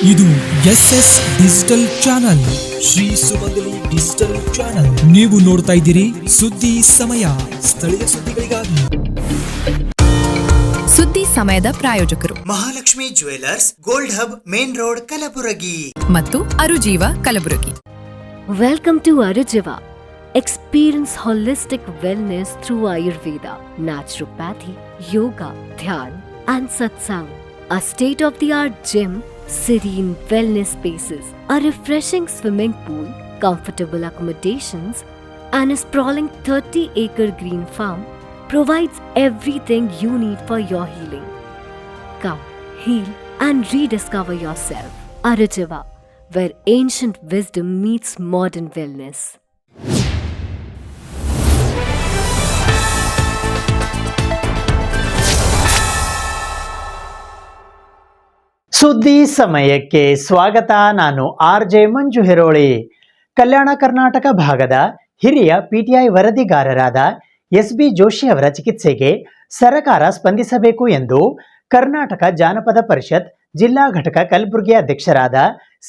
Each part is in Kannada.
ಇದು SS ಡಿಜಿಟಲ್ ಚಾನಲ್, ಶ್ರೀ ಸುಮಂಗಲಿ ಡಿಜಿಟಲ್ ಚಾನಲ್. ನೀವು ನೋಡ್ತಾ ಇದ್ದೀರಿ ಸುದ್ದಿ ಸಮಯ, ಸ್ಥಳೀಯ ಸುದ್ದಿಗಳಿಗಾಗಿ. ಸುದ್ದಿ ಸಮಯದ ಪ್ರಾಯೋಜಕರು Mahalakshmi jewellers, gold hub, main road, Kalaburagi ಮತ್ತು ಅರುಜೀವ Kalaburagi. Welcome to Arujiva. Experience holistic wellness through Ayurveda, naturopathy, yoga, dhyan, and satsang. A state-of-the-art gym, serene wellness spaces, a refreshing swimming pool, comfortable accommodations, and a sprawling 30-acre green farm provides everything you need for your healing. Come, heal, and rediscover yourself. Arujiva, where ancient wisdom meets modern wellness. ಸುದ್ದಿ ಸಮಯಕ್ಕೆ ಸ್ವಾಗತ. ನಾನು RJ ಮಂಜು ಹೆರೋಳಿ. ಕಲ್ಯಾಣ ಕರ್ನಾಟಕ ಭಾಗದ ಹಿರಿಯ PTI ವರದಿಗಾರರಾದ SB ಜೋಶಿ ಅವರ ಚಿಕಿತ್ಸೆಗೆ ಸರಕಾರ ಸ್ಪಂದಿಸಬೇಕು ಎಂದು ಕರ್ನಾಟಕ ಜಾನಪದ ಪರಿಷತ್ ಜಿಲ್ಲಾ ಘಟಕ ಕಲಬುರಗಿ ಅಧ್ಯಕ್ಷರಾದ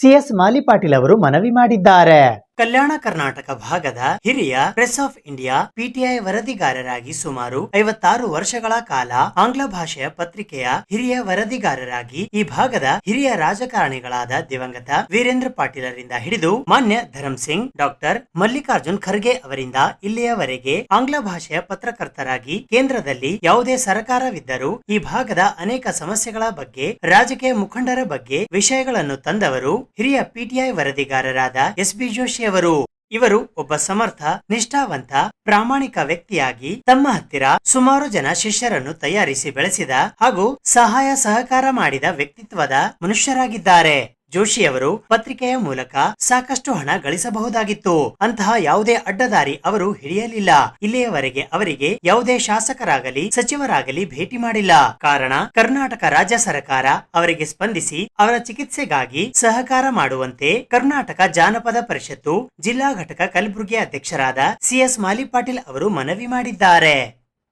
CS ಮಾಲಿಪಾಟೀಲ್ ಅವರು ಮನವಿ ಮಾಡಿದ್ದಾರೆ. ಕಲ್ಯಾಣ ಕರ್ನಾಟಕ ಭಾಗದ ಹಿರಿಯ ಪ್ರೆಸ್ ಆಫ್ ಇಂಡಿಯಾ PTI ವರದಿಗಾರರಾಗಿ ಸುಮಾರು 56 ವರ್ಷಗಳ ಕಾಲ ಆಂಗ್ಲ ಭಾಷೆಯ ಪತ್ರಿಕೆಯ ಹಿರಿಯ ವರದಿಗಾರರಾಗಿ ಈ ಭಾಗದ ಹಿರಿಯ ರಾಜಕಾರಣಿಗಳಾದ ದಿವಂಗತ ವೀರೇಂದ್ರ ಪಾಟೀಲರಿಂದ ಹಿಡಿದು ಮಾನ್ಯ ಧರಮ್ ಸಿಂಗ್, ಡಾಕ್ಟರ್ ಮಲ್ಲಿಕಾರ್ಜುನ್ ಖರ್ಗೆ ಅವರಿಂದ ಇಲ್ಲಿಯವರೆಗೆ ಆಂಗ್ಲ ಭಾಷೆಯ ಪತ್ರಕರ್ತರಾಗಿ ಕೇಂದ್ರದಲ್ಲಿ ಯಾವುದೇ ಸರ್ಕಾರವಿದ್ದರೂ ಈ ಭಾಗದ ಅನೇಕ ಸಮಸ್ಯೆಗಳ ಬಗ್ಗೆ, ರಾಜಕೀಯ ಮುಖಂಡರ ಬಗ್ಗೆ ವಿಷಯಗಳನ್ನು ತಂದವರು ಹಿರಿಯ PTI ವರದಿಗಾರರಾದ SB ಜೋಶಿ ಅವರು. ಇವರು ಒಬ್ಬ ಸಮರ್ಥ, ನಿಷ್ಠಾವಂತ, ಪ್ರಾಮಾಣಿಕ ವ್ಯಕ್ತಿಯಾಗಿ ತಮ್ಮ ಹತ್ತಿರ ಸುಮಾರು ಜನ ಶಿಷ್ಯರನ್ನು ತಯಾರಿಸಿ ಬೆಳೆಸಿದ ಹಾಗೂ ಸಹಾಯ ಸಹಕಾರ ಮಾಡಿದ ವ್ಯಕ್ತಿತ್ವದ ಮನುಷ್ಯರಾಗಿದ್ದಾರೆ. ಜೋಶಿಯವರು ಪತ್ರಿಕೆಯ ಮೂಲಕ ಸಾಕಷ್ಟು ಹಣ ಗಳಿಸಬಹುದಾಗಿತ್ತು. ಅಂತಹ ಯಾವುದೇ ಅಡ್ಡದಾರಿ ಅವರು ಹಿಡಿಯಲಿಲ್ಲ. ಇಲ್ಲಿಯವರೆಗೆ ಅವರಿಗೆ ಯಾವುದೇ ಶಾಸಕರಾಗಲಿ ಸಚಿವರಾಗಲಿ ಭೇಟಿ ಮಾಡಿಲ್ಲ. ಕಾರಣ, ಕರ್ನಾಟಕ ರಾಜ್ಯ ಸರ್ಕಾರ ಅವರಿಗೆ ಸ್ಪಂದಿಸಿ ಅವರ ಚಿಕಿತ್ಸೆಗಾಗಿ ಸಹಕಾರ ಮಾಡುವಂತೆ ಕರ್ನಾಟಕ ಜಾನಪದ ಪರಿಷತ್ತು ಜಿಲ್ಲಾ ಘಟಕ ಕಲಬುರಗಿ ಅಧ್ಯಕ್ಷರಾದ CS ಮಾಲಿಪಾಟೀಲ್ ಅವರು ಮನವಿ ಮಾಡಿದ್ದಾರೆ.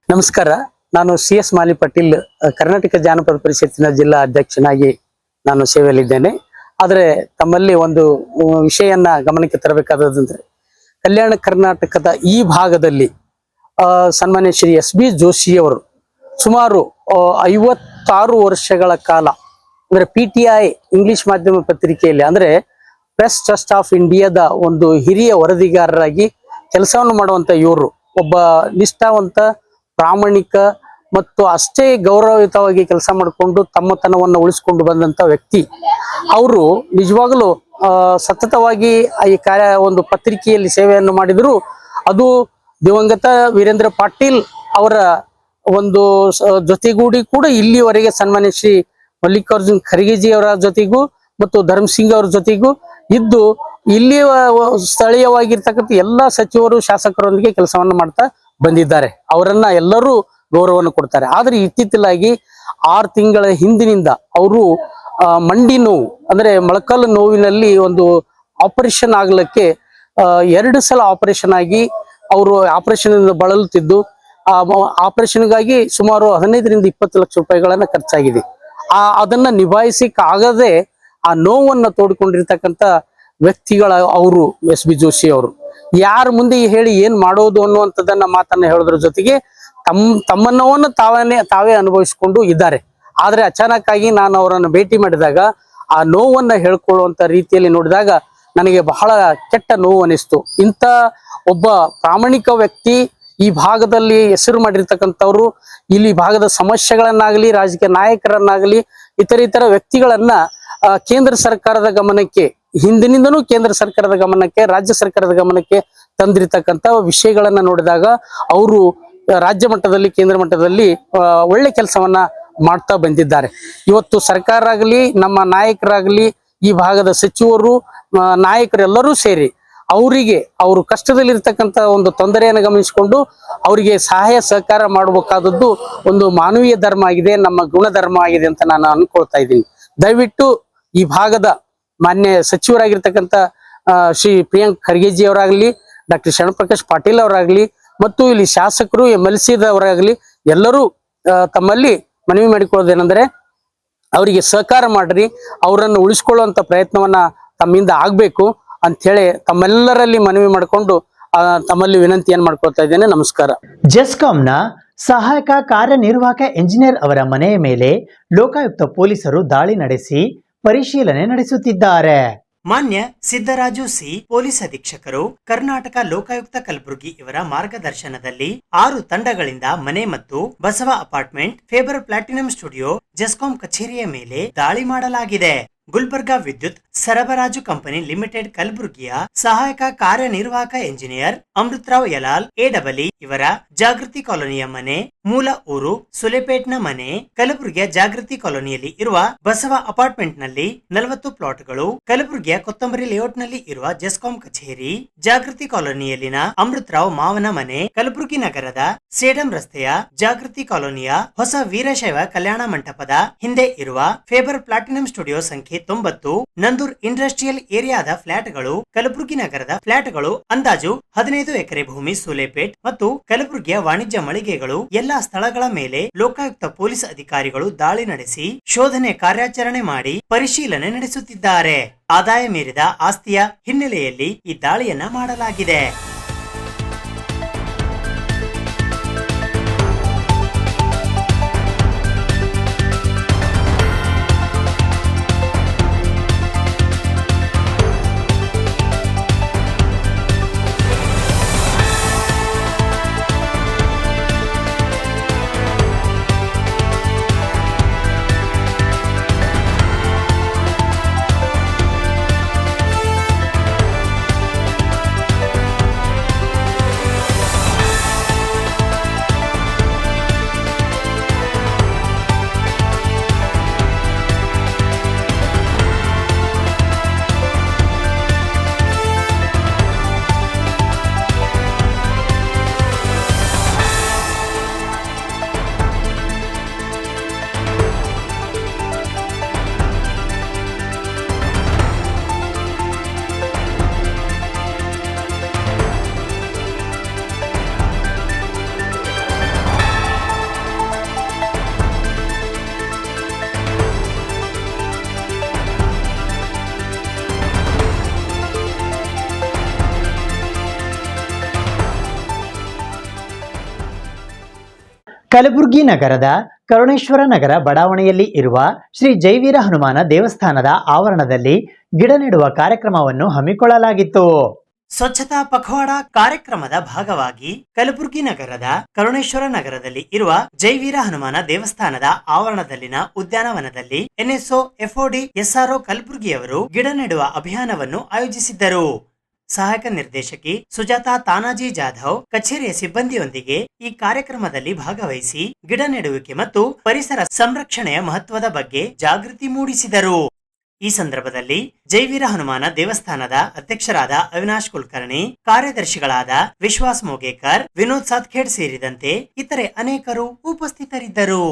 ನಮಸ್ಕಾರ, ನಾನು CS ಮಾಲಿಪಾಟೀಲ್, ಕರ್ನಾಟಕ ಜಾನಪದ ಪರಿಷತ್ತಿನ ಜಿಲ್ಲಾ ಅಧ್ಯಕ್ಷನಾಗಿ ನಾನು ಸೇವೆಯಲ್ಲಿದ್ದೇನೆ. ಆದರೆ ತಮ್ಮಲ್ಲಿ ಒಂದು ವಿಷಯನ್ನ ಗಮನಕ್ಕೆ ತರಬೇಕಾದಂದ್ರೆ, ಕಲ್ಯಾಣ ಕರ್ನಾಟಕದ ಈ ಭಾಗದಲ್ಲಿ ಸನ್ಮಾನ್ಯ ಶ್ರೀ SB ಜೋಶಿ ಅವರು ಸುಮಾರು 56 ವರ್ಷಗಳ ಕಾಲ ಅಂದ್ರೆ PTI ಇಂಗ್ಲಿಷ್ ಮಾಧ್ಯಮ ಪತ್ರಿಕೆಯಲ್ಲಿ ಅಂದ್ರೆ ಪ್ರೆಸ್ ಟ್ರಸ್ಟ್ ಆಫ್ ಇಂಡಿಯಾದ ಒಂದು ಹಿರಿಯ ವರದಿಗಾರರಾಗಿ ಕೆಲಸವನ್ನು ಮಾಡುವಂತ ಇವರು ಒಬ್ಬ ನಿಷ್ಠಾವಂತ, ಪ್ರಾಮಾಣಿಕ ಮತ್ತು ಅಷ್ಟೇ ಗೌರವಯುತವಾಗಿ ಕೆಲಸ ಮಾಡಿಕೊಂಡು ತಮ್ಮತನವನ್ನು ಉಳಿಸಿಕೊಂಡು ಬಂದಂತ ವ್ಯಕ್ತಿ. ಅವರು ನಿಜವಾಗಲೂ ಸತತವಾಗಿ ಈ ಕಾರ್ಯ ಒಂದು ಪತ್ರಿಕೆಯಲ್ಲಿ ಸೇವೆಯನ್ನು ಮಾಡಿದ್ರು. ಅದು ದಿವಂಗತ ವೀರೇಂದ್ರ ಪಾಟೀಲ್ ಅವರ ಒಂದು ಜೊತೆಗೂಡಿ ಕೂಡ ಇಲ್ಲಿವರೆಗೆ ಸನ್ಮಾನ್ಯ ಶ್ರೀ ಮಲ್ಲಿಕಾರ್ಜುನ್ ಖರ್ಗೆಜಿ ಅವರ ಜೊತೆಗೂ ಮತ್ತು ಧರ್ಮ್ ಸಿಂಗ್ ಅವರ ಜೊತೆಗೂ ಇದ್ದು ಇಲ್ಲಿ ಸ್ಥಳೀಯವಾಗಿರ್ತಕ್ಕಂಥ ಎಲ್ಲಾ ಸಚಿವರು, ಶಾಸಕರೊಂದಿಗೆ ಕೆಲಸವನ್ನು ಮಾಡ್ತಾ ಬಂದಿದ್ದಾರೆ. ಅವರನ್ನ ಎಲ್ಲರೂ ಗೌರವವನ್ನು ಕೊಡ್ತಾರೆ. ಆದ್ರೆ ಇತ್ತೀಚಲಾಗಿ 6 ತಿಂಗಳ ಹಿಂದಿನಿಂದ ಅವರು ಮಂಡಿ ನೋವು ಅಂದ್ರೆ ಮೊಳಕಾಲು ನೋವಿನಲ್ಲಿ ಒಂದು ಆಪರೇಷನ್ ಆಗ್ಲಿಕ್ಕೆ 2 ಸಲ ಆಪರೇಷನ್ ಆಗಿ ಅವರು ಆಪರೇಷನ್ ಬಳಲುತ್ತಿದ್ದು, ಆ ಆಪರೇಷನ್ಗಾಗಿ ಸುಮಾರು 15ರಿಂದ 20 ಲಕ್ಷ ರೂಪಾಯಿಗಳನ್ನ ಖರ್ಚಾಗಿದೆ. ಅದನ್ನ ನಿಭಾಯಿಸಕ್ಕಾಗದೆ ಆ ನೋವನ್ನು ತೋಡ್ಕೊಂಡಿರ್ತಕ್ಕಂಥ ವ್ಯಕ್ತಿಗಳ ಅವರು SB ಜೋಶಿ ಅವರು. ಯಾರ ಮುಂದೆ ಹೇಳಿ ಏನ್ ಮಾಡೋದು ಅನ್ನುವಂಥದ್ದನ್ನ ಮಾತನ್ನ ಹೇಳೋದ್ರ ಜೊತೆಗೆ ತಮ್ಮನ್ನವನ್ನು ತಾವೇ ಅನುಭವಿಸಿಕೊಂಡು ಇದ್ದಾರೆ. ಆದ್ರೆ ಅಚಾನಕ್ ಆಗಿ ನಾನು ಅವರನ್ನು ಭೇಟಿ ಮಾಡಿದಾಗ ಆ ನೋವನ್ನ ಹೇಳ್ಕೊಳ್ಳುವಂತ ರೀತಿಯಲ್ಲಿ ನೋಡಿದಾಗ ನನಗೆ ಬಹಳ ಕೆಟ್ಟ ನೋವು ಅನಿಸ್ತು. ಇಂಥ ಒಬ್ಬ ಪ್ರಾಮಾಣಿಕ ವ್ಯಕ್ತಿ ಈ ಭಾಗದಲ್ಲಿ ಹೆಸರು ಮಾಡಿರ್ತಕ್ಕಂಥವ್ರು ಇಲ್ಲಿ ಭಾಗದ ಸಮಸ್ಯೆಗಳನ್ನಾಗಲಿ, ರಾಜಕೀಯ ನಾಯಕರನ್ನಾಗಲಿ, ಇತರ ವ್ಯಕ್ತಿಗಳನ್ನ ಕೇಂದ್ರ ಸರ್ಕಾರದ ಗಮನಕ್ಕೆ, ಹಿಂದಿನಿಂದನೂ ಕೇಂದ್ರ ಸರ್ಕಾರದ ಗಮನಕ್ಕೆ, ರಾಜ್ಯ ಸರ್ಕಾರದ ಗಮನಕ್ಕೆ ತಂದಿರ್ತಕ್ಕಂಥ ವಿಷಯಗಳನ್ನ ನೋಡಿದಾಗ ಅವರು ರಾಜ್ಯ ಮಟ್ಟದಲ್ಲಿ, ಕೇಂದ್ರ ಮಟ್ಟದಲ್ಲಿ ಒಳ್ಳೆ ಕೆಲಸವನ್ನ ಮಾಡ್ತಾ ಬಂದಿದ್ದಾರೆ. ಇವತ್ತು ಸರ್ಕಾರ ಆಗಲಿ, ನಮ್ಮ ನಾಯಕರಾಗಲಿ, ಈ ಭಾಗದ ಸಚಿವರು, ನಾಯಕರೆಲ್ಲರೂ ಸೇರಿ ಅವರಿಗೆ ಅವರು ಕಷ್ಟದಲ್ಲಿರ್ತಕ್ಕಂಥ ಒಂದು ತೊಂದರೆಯನ್ನು ಗಮನಿಸಿಕೊಂಡು ಅವರಿಗೆ ಸಹಾಯ ಸಹಕಾರ ಮಾಡಬೇಕಾದದ್ದು ಒಂದು ಮಾನವೀಯ ಧರ್ಮ ಆಗಿದೆ, ನಮ್ಮ ಗುಣಧರ್ಮ ಆಗಿದೆ ಅಂತ ನಾನು ಅನ್ಕೊಳ್ತಾ ಇದ್ದೀನಿ. ದಯವಿಟ್ಟು ಈ ಭಾಗದ ಮಾನ್ಯ ಸಚಿವರಾಗಿರ್ತಕ್ಕಂಥ ಶ್ರೀ ಪ್ರಿಯಾಂಕ್ ಖರ್ಗೆಜಿ ಅವರಾಗ್ಲಿ, ಡಾಕ್ಟರ್ ಶರಣಪ್ರಕಾಶ್ ಪಾಟೀಲ್ ಅವರಾಗ್ಲಿ ಮತ್ತು ಇಲ್ಲಿ ಶಾಸಕರು MLC ದವರಾಗಲಿ ಎಲ್ಲರೂ ತಮ್ಮಲ್ಲಿ ಮನವಿ ಮಾಡಿಕೊಳ್ಳೋದೇನೆಂದರೆ ಅವರಿಗೆ ಸಹಕಾರ ಮಾಡ್ರಿ, ಅವರನ್ನು ಉಳಿಸ್ಕೊಳ್ಳುವಂತ ಪ್ರಯತ್ನವನ್ನ ತಮ್ಮಿಂದ ಆಗ್ಬೇಕು ಅಂತ ಹೇಳಿ ತಮ್ಮೆಲ್ಲರಲ್ಲಿ ಮನವಿ ಮಾಡಿಕೊಂಡು ತಮ್ಮಲ್ಲಿ ವಿನಂತಿಯನ್ನು ಮಾಡ್ಕೊಳ್ತಾ ಇದ್ದೇನೆ. ನಮಸ್ಕಾರ. ಜೆಸ್ಕಾಂನ ಸಹಾಯಕ ಕಾರ್ಯನಿರ್ವಾಹಕ ಎಂಜಿನಿಯರ್ ಅವರ ಮನೆಯ ಮೇಲೆ ಲೋಕಾಯುಕ್ತ ಪೊಲೀಸರು ದಾಳಿ ನಡೆಸಿ ಪರಿಶೀಲನೆ ನಡೆಸುತ್ತಿದ್ದಾರೆ. ಮಾನ್ಯ ಸಿದ್ದರಾಜು ಸಿ ಪೊಲೀಸ್ ಅಧೀಕ್ಷಕರು ಕರ್ನಾಟಕ ಲೋಕಾಯುಕ್ತ ಕಲಬುರಗಿ ಇವರ ಮಾರ್ಗದರ್ಶನದಲ್ಲಿ 6 ತಂಡಗಳಿಂದ ಮನೆ ಮತ್ತು Basava apartment, Faber platinum studio, GESCOM ಕಚೇರಿಯ ಮೇಲೆ ದಾಳಿ ಮಾಡಲಾಗಿದೆ. ಗುಲ್ಬರ್ಗಾ ವಿದ್ಯುತ್ ಸರಬರಾಜು ಕಂಪನಿ ಲಿಮಿಟೆಡ್ ಕಲಬುರಗಿಯ ಸಹಾಯಕ ಕಾರ್ಯನಿರ್ವಾಹಕ ಎಂಜಿನಿಯರ್ ಅಮೃತರಾವ್ ಯಲಾಲ್ ಎಡಬಲಿ ಇವರ ಜಾಗೃತಿ ಕಾಲೋನಿಯ ಮನೆ, ಮೂಲ ಊರು ಸುಲೆಪೇಟ್ನ ಮನೆ, ಕಲಬುರಗಿಯ ಜಾಗೃತಿ ಕಾಲೋನಿಯಲ್ಲಿ ಇರುವ ಬಸವ ಅಪಾರ್ಟ್ಮೆಂಟ್ ನಲ್ಲಿ 40 ಪ್ಲಾಟ್ಗಳು, ಕಲಬುರಗಿಯ ಕೊತ್ತಂಬರಿ ಲೇಔಟ್ ನಲ್ಲಿ ಇರುವ ಜೆಸ್ಕಾಂ ಕಚೇರಿ, ಜಾಗೃತಿ ಕಾಲೋನಿಯಲ್ಲಿನ ಅಮೃತರಾವ್ ಮಾವನ ಮನೆ, ಕಲಬುರಗಿ ನಗರದ ಸೇಡಂ ರಸ್ತೆಯ ಜಾಗೃತಿ ಕಾಲೋನಿಯ ಹೊಸ ವೀರಶೈವ ಕಲ್ಯಾಣ ಮಂಟಪದ ಹಿಂದೆ ಇರುವ ಫೇಬರ್ ಪ್ಲಾಟಿನಂ ಸ್ಟುಡಿಯೋ ಸಂಖ್ಯೆ 90, ನಂದೂರ್ ಇಂಡಸ್ಟ್ರಿಯಲ್ ಏರಿಯಾದ ಫ್ಲಾಟ್ಗಳು, ಕಲಬುರಗಿ ನಗರದ ಫ್ಲಾಟ್ಗಳು, ಅಂದಾಜು 15 ಎಕರೆ ಭೂಮಿ ಸೂಲೆಪೇಟ್ ಮತ್ತು ಕಲಬುರಗಿಯ ವಾಣಿಜ್ಯ ಮಳಿಗೆಗಳು ಎಲ್ಲಾ ಸ್ಥಳಗಳ ಮೇಲೆ ಲೋಕಾಯುಕ್ತ ಪೊಲೀಸ್ ಅಧಿಕಾರಿಗಳು ದಾಳಿ ನಡೆಸಿ ಶೋಧನೆ ಕಾರ್ಯಾಚರಣೆ ಮಾಡಿ ಪರಿಶೀಲನೆ ನಡೆಸುತ್ತಿದ್ದಾರೆ. ಆದಾಯ ಮೀರಿದ ಆಸ್ತಿಯ ಹಿನ್ನೆಲೆಯಲ್ಲಿ ಈ ದಾಳಿಯನ್ನ ಮಾಡಲಾಗಿದೆ. ಕಲಬುರಗಿ ನಗರದ ಕರುಣೇಶ್ವರ ನಗರ ಬಡಾವಣೆಯಲ್ಲಿ ಇರುವ ಶ್ರೀ ಜೈವೀರ ಹನುಮಾನ ದೇವಸ್ಥಾನದ ಆವರಣದಲ್ಲಿ ಗಿಡ ನೆಡುವ ಕಾರ್ಯಕ್ರಮವನ್ನು ಹಮ್ಮಿಕೊಳ್ಳಲಾಗಿತ್ತು. ಸ್ವಚ್ಛತಾ ಪಖವಾಡ ಕಾರ್ಯಕ್ರಮದ ಭಾಗವಾಗಿ ಕಲಬುರಗಿ ನಗರದ ಕರುಣೇಶ್ವರ ನಗರದಲ್ಲಿ ಇರುವ ಜೈವೀರ ಹನುಮಾನ ದೇವಸ್ಥಾನದ ಆವರಣದಲ್ಲಿನ ಉದ್ಯಾನವನದಲ್ಲಿ ಎನ್ಎಸ್ಒ ಎಫ್ಒಡಿ ಎಸ್ಆರ್ಒ ಕಲಬುರಗಿಯವರು ಗಿಡ ನೆಡುವ ಅಭಿಯಾನವನ್ನು ಆಯೋಜಿಸಿದ್ದರು. ಸಹಾಯಕ ನಿರ್ದೇಶಕಿ ಸುಜಾತಾ ತಾನಾಜಿ ಜಾಧವ್ ಕಚೇರಿಯ ಸಿಬ್ಬಂದಿಯೊಂದಿಗೆ ಈ ಕಾರ್ಯಕ್ರಮದಲ್ಲಿ ಭಾಗವಹಿಸಿ ಗಿಡ ನೆಡುವಿಕೆ ಮತ್ತು ಪರಿಸರ ಸಂರಕ್ಷಣೆಯ ಮಹತ್ವದ ಬಗ್ಗೆ ಜಾಗೃತಿ ಮೂಡಿಸಿದರು. ಈ ಸಂದರ್ಭದಲ್ಲಿ ಜೈವೀರ ಹನುಮಾನ ದೇವಸ್ಥಾನದ ಅಧ್ಯಕ್ಷರಾದ ಅವಿನಾಶ್ ಕುಲಕರ್ಣಿ, ಕಾರ್ಯದರ್ಶಿಗಳಾದ ವಿಶ್ವಾಸ್ ಮೋಗೇಕರ್, ವಿನೋದ್ ಸಾತ್ಖೇಡ್ ಸೇರಿದಂತೆ ಇತರೆ ಅನೇಕರು ಉಪಸ್ಥಿತರಿದ್ದರು.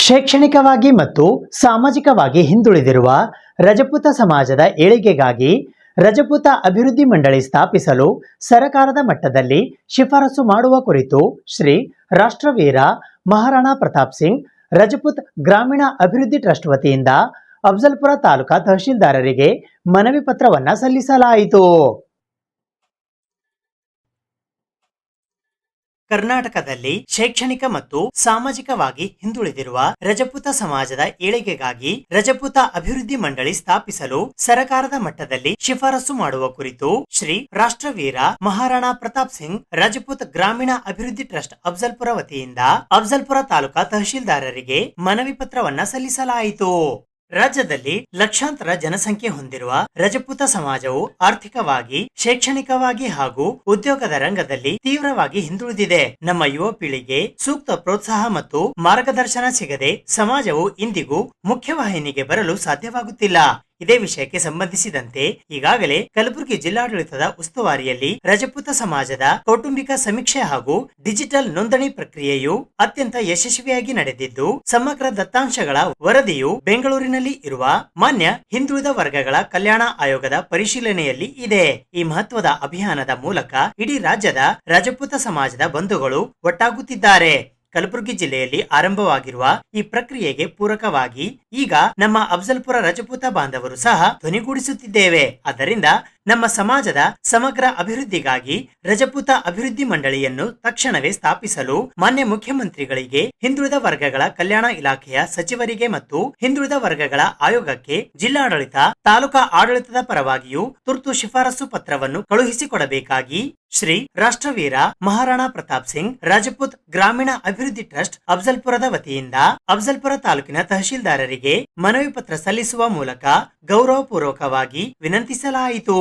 ಶೈಕ್ಷಣಿಕವಾಗಿ ಮತ್ತು ಸಾಮಾಜಿಕವಾಗಿ ಹಿಂದುಳಿದಿರುವ ರಜಪೂತ ಸಮಾಜದ ಏಳಿಗೆಗಾಗಿ ರಜಪೂತ ಅಭಿವೃದ್ಧಿ ಮಂಡಳಿ ಸ್ಥಾಪಿಸಲು ಸರಕಾರದ ಮಟ್ಟದಲ್ಲಿ ಶಿಫಾರಸು ಮಾಡುವ ಕುರಿತು ಶ್ರೀ ರಾಷ್ಟ್ರವೀರ ಮಹಾರಾಣಾ ಪ್ರತಾಪ್ ಸಿಂಗ್ ರಜಪೂತ್ ಗ್ರಾಮೀಣ ಅಭಿವೃದ್ಧಿ ಟ್ರಸ್ಟ್ ವತಿಯಿಂದ ಅಫಜಲ್ಪುರ ತಾಲೂಕಾ ತಹಶೀಲ್ದಾರರಿಗೆ ಮನವಿ ಪತ್ರವನ್ನು ಸಲ್ಲಿಸಲಾಯಿತು. ಕರ್ನಾಟಕದಲ್ಲಿ ಶೈಕ್ಷಣಿಕ ಮತ್ತು ಸಾಮಾಜಿಕವಾಗಿ ಹಿಂದುಳಿದಿರುವ ರಜಪೂತ ಸಮಾಜದ ಏಳಿಗೆಗಾಗಿ ರಜಪೂತ ಅಭಿವೃದ್ಧಿ ಮಂಡಳಿ ಸ್ಥಾಪಿಸಲು ಸರ್ಕಾರದ ಮಟ್ಟದಲ್ಲಿ ಶಿಫಾರಸು ಮಾಡುವ ಕುರಿತು ಶ್ರೀ ರಾಷ್ಟ್ರವೀರ ಮಹಾರಾಣಾ ಪ್ರತಾಪ್ ಸಿಂಗ್ ರಜಪೂತ್ ಗ್ರಾಮೀಣ ಅಭಿವೃದ್ಧಿ ಟ್ರಸ್ಟ್ ಅಫ್ಜಲ್ಪುರ ವತಿಯಿಂದ ಅಫ್ಜಲ್ಪುರ ತಾಲೂಕಾ ತಹಶೀಲ್ದಾರರಿಗೆ ಮನವಿ ಪತ್ರವನ್ನ ಸಲ್ಲಿಸಲಾಯಿತು. ರಾಜ್ಯದಲ್ಲಿ ಲಕ್ಷಾಂತರ ಜನಸಂಖ್ಯೆ ಹೊಂದಿರುವ ರಜಪೂತ ಸಮಾಜವು ಆರ್ಥಿಕವಾಗಿ, ಶೈಕ್ಷಣಿಕವಾಗಿ ಹಾಗೂ ಉದ್ಯೋಗದ ರಂಗದಲ್ಲಿ ತೀವ್ರವಾಗಿ ಹಿಂದುಳಿದಿದೆ. ನಮ್ಮ ಯುವ ಪೀಳಿಗೆ ಸೂಕ್ತ ಪ್ರೋತ್ಸಾಹ ಮತ್ತು ಮಾರ್ಗದರ್ಶನ ಸಿಗದೆ ಸಮಾಜವು ಇಂದಿಗೂ ಮುಖ್ಯವಾಹಿನಿಗೆ ಬರಲು ಸಾಧ್ಯವಾಗುತ್ತಿಲ್ಲ. ಇದೇ ವಿಷಯಕ್ಕೆ ಸಂಬಂಧಿಸಿದಂತೆ ಈಗಾಗಲೇ ಕಲಬುರಗಿ ಜಿಲ್ಲಾಡಳಿತದ ಉಸ್ತುವಾರಿಯಲ್ಲಿ ರಜಪೂತ ಸಮಾಜದ ಕೌಟುಂಬಿಕ ಸಮೀಕ್ಷೆ ಹಾಗೂ ಡಿಜಿಟಲ್ ನೋಂದಣಿ ಪ್ರಕ್ರಿಯೆಯು ಅತ್ಯಂತ ಯಶಸ್ವಿಯಾಗಿ ನಡೆದಿದ್ದು, ಸಮಗ್ರ ದತ್ತಾಂಶಗಳ ವರದಿಯು ಬೆಂಗಳೂರಿನಲ್ಲಿ ಇರುವ ಮಾನ್ಯ ಹಿಂದುಳಿದ ವರ್ಗಗಳ ಕಲ್ಯಾಣ ಆಯೋಗದ ಪರಿಶೀಲನೆಯಲ್ಲಿ ಇದೆ. ಈ ಮಹತ್ವದ ಅಭಿಯಾನದ ಮೂಲಕ ಇಡೀ ರಾಜ್ಯದ ರಜಪೂತ ಸಮಾಜದ ಬಂಧುಗಳು ಒಟ್ಟಾಗುತ್ತಿದ್ದಾರೆ. ಕಲಬುರಗಿ ಜಿಲ್ಲೆಯಲ್ಲಿ ಆರಂಭವಾಗಿರುವ ಈ ಪ್ರಕ್ರಿಯೆಗೆ ಪೂರಕವಾಗಿ ಈಗ ನಮ್ಮ ಅಫ್ಜಲ್ಪುರ ರಜಪೂತ ಬಾಂಧವರು ಸಹ ಧ್ವನಿಗೂಡಿಸುತ್ತಿದ್ದೇವೆ. ಆದ್ದರಿಂದ ನಮ್ಮ ಸಮಾಜದ ಸಮಗ್ರ ಅಭಿವೃದ್ಧಿಗಾಗಿ ರಜಪೂತ ಅಭಿವೃದ್ಧಿ ಮಂಡಳಿಯನ್ನು ತಕ್ಷಣವೇ ಸ್ಥಾಪಿಸಲು ಮಾನ್ಯ ಮುಖ್ಯಮಂತ್ರಿಗಳಿಗೆ, ಹಿಂದುಳಿದ ವರ್ಗಗಳ ಕಲ್ಯಾಣ ಇಲಾಖೆಯ ಸಚಿವರಿಗೆ ಮತ್ತು ಹಿಂದುಳಿದ ವರ್ಗಗಳ ಆಯೋಗಕ್ಕೆ ಜಿಲ್ಲಾಡಳಿತ, ತಾಲೂಕಾ ಆಡಳಿತದ ಪರವಾಗಿಯೂ ತುರ್ತು ಶಿಫಾರಸು ಪತ್ರವನ್ನು ಕಳುಹಿಸಿಕೊಡಬೇಕಾಗಿ ಶ್ರೀ ರಾಷ್ಟ್ರವೀರ ಮಹಾರಾಣಾ ಪ್ರತಾಪ್ ಸಿಂಗ್ ರಾಜಪೂತ್ ಗ್ರಾಮೀಣ ಅಭಿವೃದ್ಧಿ ಟ್ರಸ್ಟ್ ಅಫ್ಜಲ್ಪುರದ ವತಿಯಿಂದ ಅಫ್ಜಲ್ಪುರ ತಾಲೂಕಿನ ತಹಶೀಲ್ದಾರರಿಗೆ ಮನವಿ ಪತ್ರ ಸಲ್ಲಿಸುವ ಮೂಲಕ ಗೌರವಪೂರ್ವಕವಾಗಿ ವಿನಂತಿಸಲಾಯಿತು.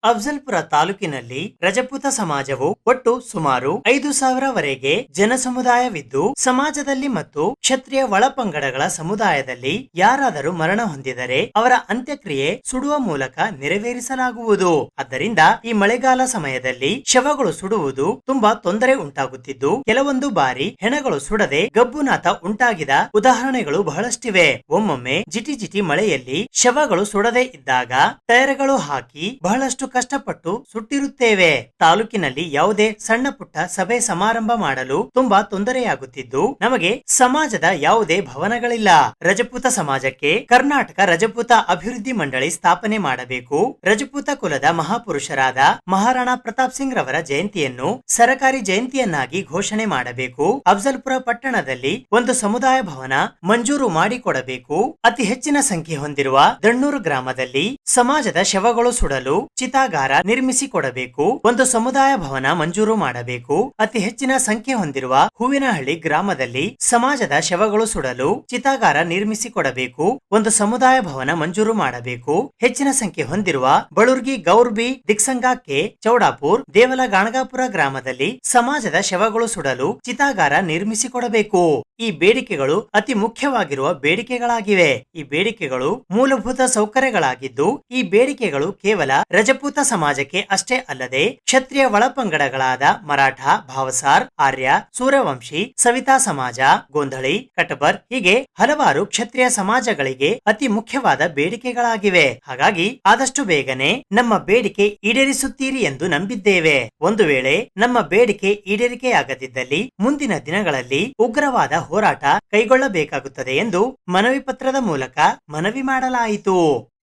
ಅಫ್ಜಲ್ಪುರ ತಾಲೂಕಿನಲ್ಲಿ ರಜಪೂತ ಸಮಾಜವು ಒಟ್ಟು ಸುಮಾರು 5,000ವರೆಗೆ ಜನಸಮುದಾಯವಿದ್ದು, ಸಮಾಜದಲ್ಲಿ ಮತ್ತು ಕ್ಷತ್ರಿಯ ಒಳಪಂಗಡಗಳ ಸಮುದಾಯದಲ್ಲಿ ಯಾರಾದರೂ ಮರಣ ಹೊಂದಿದರೆ ಅವರ ಅಂತ್ಯಕ್ರಿಯೆ ಸುಡುವ ಮೂಲಕ ನೆರವೇರಿಸಲಾಗುವುದು. ಆದ್ದರಿಂದ ಈ ಮಳೆಗಾಲ ಸಮಯದಲ್ಲಿ ಶವಗಳು ಸುಡುವುದು ತುಂಬಾ ತೊಂದರೆ ಉಂಟಾಗುತ್ತಿದ್ದು, ಕೆಲವೊಂದು ಬಾರಿ ಹೆಣಗಳು ಸುಡದೆ ಗಬ್ಬುನಾಥ ಉಂಟಾಗಿದ ಉದಾಹರಣೆಗಳು ಬಹಳಷ್ಟಿವೆ. ಒಮ್ಮೊಮ್ಮೆ ಜಿಟಿ ಜಿಟಿ ಮಳೆಯಲ್ಲಿ ಶವಗಳು ಸುಡದೆ ಇದ್ದಾಗ ಟೈರ್ಗಳು ಹಾಕಿ ಬಹಳಷ್ಟು ಕಷ್ಟಪಟ್ಟು ಸುಟ್ಟಿರುತ್ತೇವೆ. ತಾಲೂಕಿನಲ್ಲಿ ಯಾವುದೇ ಸಣ್ಣ ಪುಟ್ಟ ಸಭೆ ಸಮಾರಂಭ ಮಾಡಲು ತುಂಬಾ ತೊಂದರೆಯಾಗುತ್ತಿದ್ದು, ನಮಗೆ ಸಮಾಜದ ಯಾವುದೇ ಭವನಗಳಿಲ್ಲ. ರಜಪೂತ ಸಮಾಜಕ್ಕೆ ಕರ್ನಾಟಕ ರಜಪೂತ ಅಭಿವೃದ್ಧಿ ಮಂಡಳಿ ಸ್ಥಾಪನೆ ಮಾಡಬೇಕು. ರಜಪೂತ ಕುಲದ ಮಹಾಪುರುಷರಾದ ಮಹಾರಾಣಾ ಪ್ರತಾಪ್ ಸಿಂಗ್ ರವರ ಜಯಂತಿಯನ್ನು ಸರಕಾರಿ ಜಯಂತಿಯನ್ನಾಗಿ ಘೋಷಣೆ ಮಾಡಬೇಕು. ಅಫ್ಜಲ್ಪುರ ಪಟ್ಟಣದಲ್ಲಿ ಒಂದು ಸಮುದಾಯ ಭವನ ಮಂಜೂರು ಮಾಡಿಕೊಡಬೇಕು. ಅತಿ ಹೆಚ್ಚಿನ ಸಂಖ್ಯೆ ಹೊಂದಿರುವ ದಣ್ಣೂರು ಗ್ರಾಮದಲ್ಲಿ ಸಮಾಜದ ಶವಗಳು ಸುಡಲು ಚಿತಾಗಾರ ನಿರ್ಮಿಸಿಕೊಡಬೇಕು. ಒಂದು ಸಮುದಾಯ ಭವನ ಮಂಜೂರು ಮಾಡಬೇಕು. ಅತಿ ಹೆಚ್ಚಿನ ಸಂಖ್ಯೆ ಹೊಂದಿರುವ ಹೂವಿನಹಳ್ಳಿ ಗ್ರಾಮದಲ್ಲಿ ಸಮಾಜದ ಶವಗಳು ಸುಡಲು ಚಿತಾಗಾರ ನಿರ್ಮಿಸಿಕೊಡಬೇಕು. ಒಂದು ಸಮುದಾಯ ಭವನ ಮಂಜೂರು ಮಾಡಬೇಕು. ಹೆಚ್ಚಿನ ಸಂಖ್ಯೆ ಹೊಂದಿರುವ ಬಳುರ್ಗಿ, ಗೌರ್ಬಿ, ದಿಕ್ಸಂಗಾಕ್ಕೆ, ಚೌಡಾಪುರ್, ದೇವಲ, ಗಾಣಗಾಪುರ ಗ್ರಾಮದಲ್ಲಿ ಸಮಾಜದ ಶವಗಳು ಸುಡಲು ಚಿತಾಗಾರ ನಿರ್ಮಿಸಿಕೊಡಬೇಕು. ಈ ಬೇಡಿಕೆಗಳು ಅತಿ ಮುಖ್ಯವಾಗಿರುವ ಬೇಡಿಕೆಗಳಾಗಿವೆ. ಈ ಬೇಡಿಕೆಗಳು ಮೂಲಭೂತ ಸೌಕರ್ಯಗಳಾಗಿದ್ದು, ಈ ಬೇಡಿಕೆಗಳು ಕೇವಲ ರಜಪೂತ ಸಮಾಜಕ್ಕೆ ಅಷ್ಟೇ ಅಲ್ಲದೆ ಕ್ಷತ್ರಿಯ ಒಳಪಂಗಡಗಳಾದ ಮರಾಠ, ಭಾವಸಾರ್, ಆರ್ಯ, ಸೂರ್ಯವಂಶಿ, ಸವಿತಾ ಸಮಾಜ, ಗೋಂಧಳಿ, ಕಟಬರ್ ಹೀಗೆ ಹಲವಾರು ಕ್ಷತ್ರಿಯ ಸಮಾಜಗಳಿಗೆ ಅತಿ ಮುಖ್ಯವಾದ ಬೇಡಿಕೆಗಳಾಗಿವೆ. ಹಾಗಾಗಿ ಆದಷ್ಟು ಬೇಗನೆ ನಮ್ಮ ಬೇಡಿಕೆ ಈಡೇರಿಸುತ್ತೀರಿ ಎಂದು ನಂಬಿದ್ದೇವೆ. ಒಂದು ವೇಳೆ ನಮ್ಮ ಬೇಡಿಕೆ ಈಡೇರಿಕೆಯಾಗದಿದ್ದಲ್ಲಿ ಮುಂದಿನ ದಿನಗಳಲ್ಲಿ ಉಗ್ರವಾದ ಹೋರಾಟ ಕೈಗೊಳ್ಳಬೇಕಾಗುತ್ತದೆ ಎಂದು ಮನವಿ ಪತ್ರದ ಮೂಲಕ ಮನವಿ ಮಾಡಲಾಯಿತು.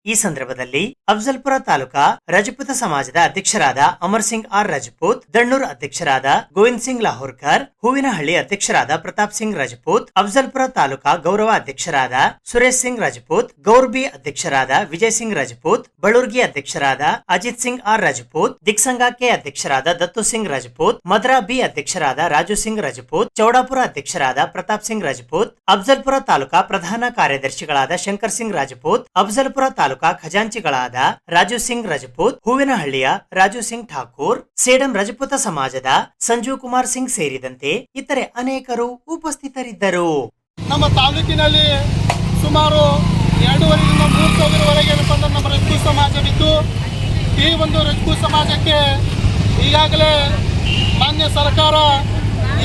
ಈ ಸಂದರ್ಭದಲ್ಲಿ ಅಫ್ಜಲ್ಪುರ ತಾಲೂಕಾ ರಜಪೂತ ಸಮಾಜದ ಅಧ್ಯಕ್ಷರಾದ ಅಮರ್ ಸಿಂಗ್ ಆರ್ ರಜಪೂತ್, ದಣ್ಣೂರ್ ಅಧ್ಯಕ್ಷರಾದ ಗೋವಿಂದ್ ಸಿಂಗ್ ಲಾಹೋರ್ಕರ್, ಹೂವಿನಹಳ್ಳಿ ಅಧ್ಯಕ್ಷರಾದ ಪ್ರತಾಪ್ ಸಿಂಗ್ ರಜಪೂತ್, ಅಫ್ಜಲ್ಪುರ ತಾಲೂಕಾ ಗೌರವ ಅಧ್ಯಕ್ಷರಾದ ಸುರೇಶ್ ಸಿಂಗ್ ರಜಪೂತ್, ಗೌರ್ಬಿ ಅಧ್ಯಕ್ಷರಾದ ವಿಜಯ್ ಸಿಂಗ್ ರಜಪೂತ್, ಬಳುರ್ಗಿ ಅಧ್ಯಕ್ಷರಾದ ಅಜಿತ್ ಸಿಂಗ್ ಆರ್ ರಜಪೂತ್, ದಿಕ್ಸಂಗಾಕ್ಕೆ ಅಧ್ಯಕ್ಷರಾದ ದತ್ತು ಸಿಂಗ್ ರಜಪೂತ್, ಮದ್ರಾ ಬಿ ಅಧ್ಯಕ್ಷರಾದ ರಾಜು ಸಿಂಗ್ ರಜಪೂತ್, ಚೌಡಾಪುರ ಅಧ್ಯಕ್ಷರಾದ ಪ್ರತಾಪ್ ಸಿಂಗ್ ರಜಪೂತ್, ಅಫ್ಜಲ್ಪುರ ತಾಲೂಕಾ ಪ್ರಧಾನ ಕಾರ್ಯದರ್ಶಿಗಳಾದ ಶಂಕರ್ ಸಿಂಗ್ ರಜಪೂತ್, ಅಫ್ಜಲ್ಪುರ ತಾಲೂಕಾ ಖಜಾಂಚಿಗಳಾದ ರಾಜು ಸಿಂಗ್ ರಜಪೂತ್, ಹೂವಿನಹಳ್ಳಿಯ ರಾಜು ಸಿಂಗ್ ಠಾಕೂರ್, ಸೇಡಂ ರಜಪೂತ ಸಮಾಜದ ಸಂಜೀವ್ ಕುಮಾರ್ ಸಿಂಗ್ ಸೇರಿದಂತೆ ಇತರೆ ಅನೇಕರು ಉಪಸ್ಥಿತರಿದ್ದರು. ನಮ್ಮ ತಾಲೂಕಿನಲ್ಲಿ ಸುಮಾರು 2,500 3 ಸಾವಿರವರೆಗೆ ನಮ್ಮ ರಜಪೂತ ಸಮಾಜವಿದ್ದು, ಈ ಒಂದು ರಜಪೂತ ಸಮಾಜಕ್ಕೆ ಈಗಾಗಲೇ ಮಾನ್ಯ ಸರ್ಕಾರ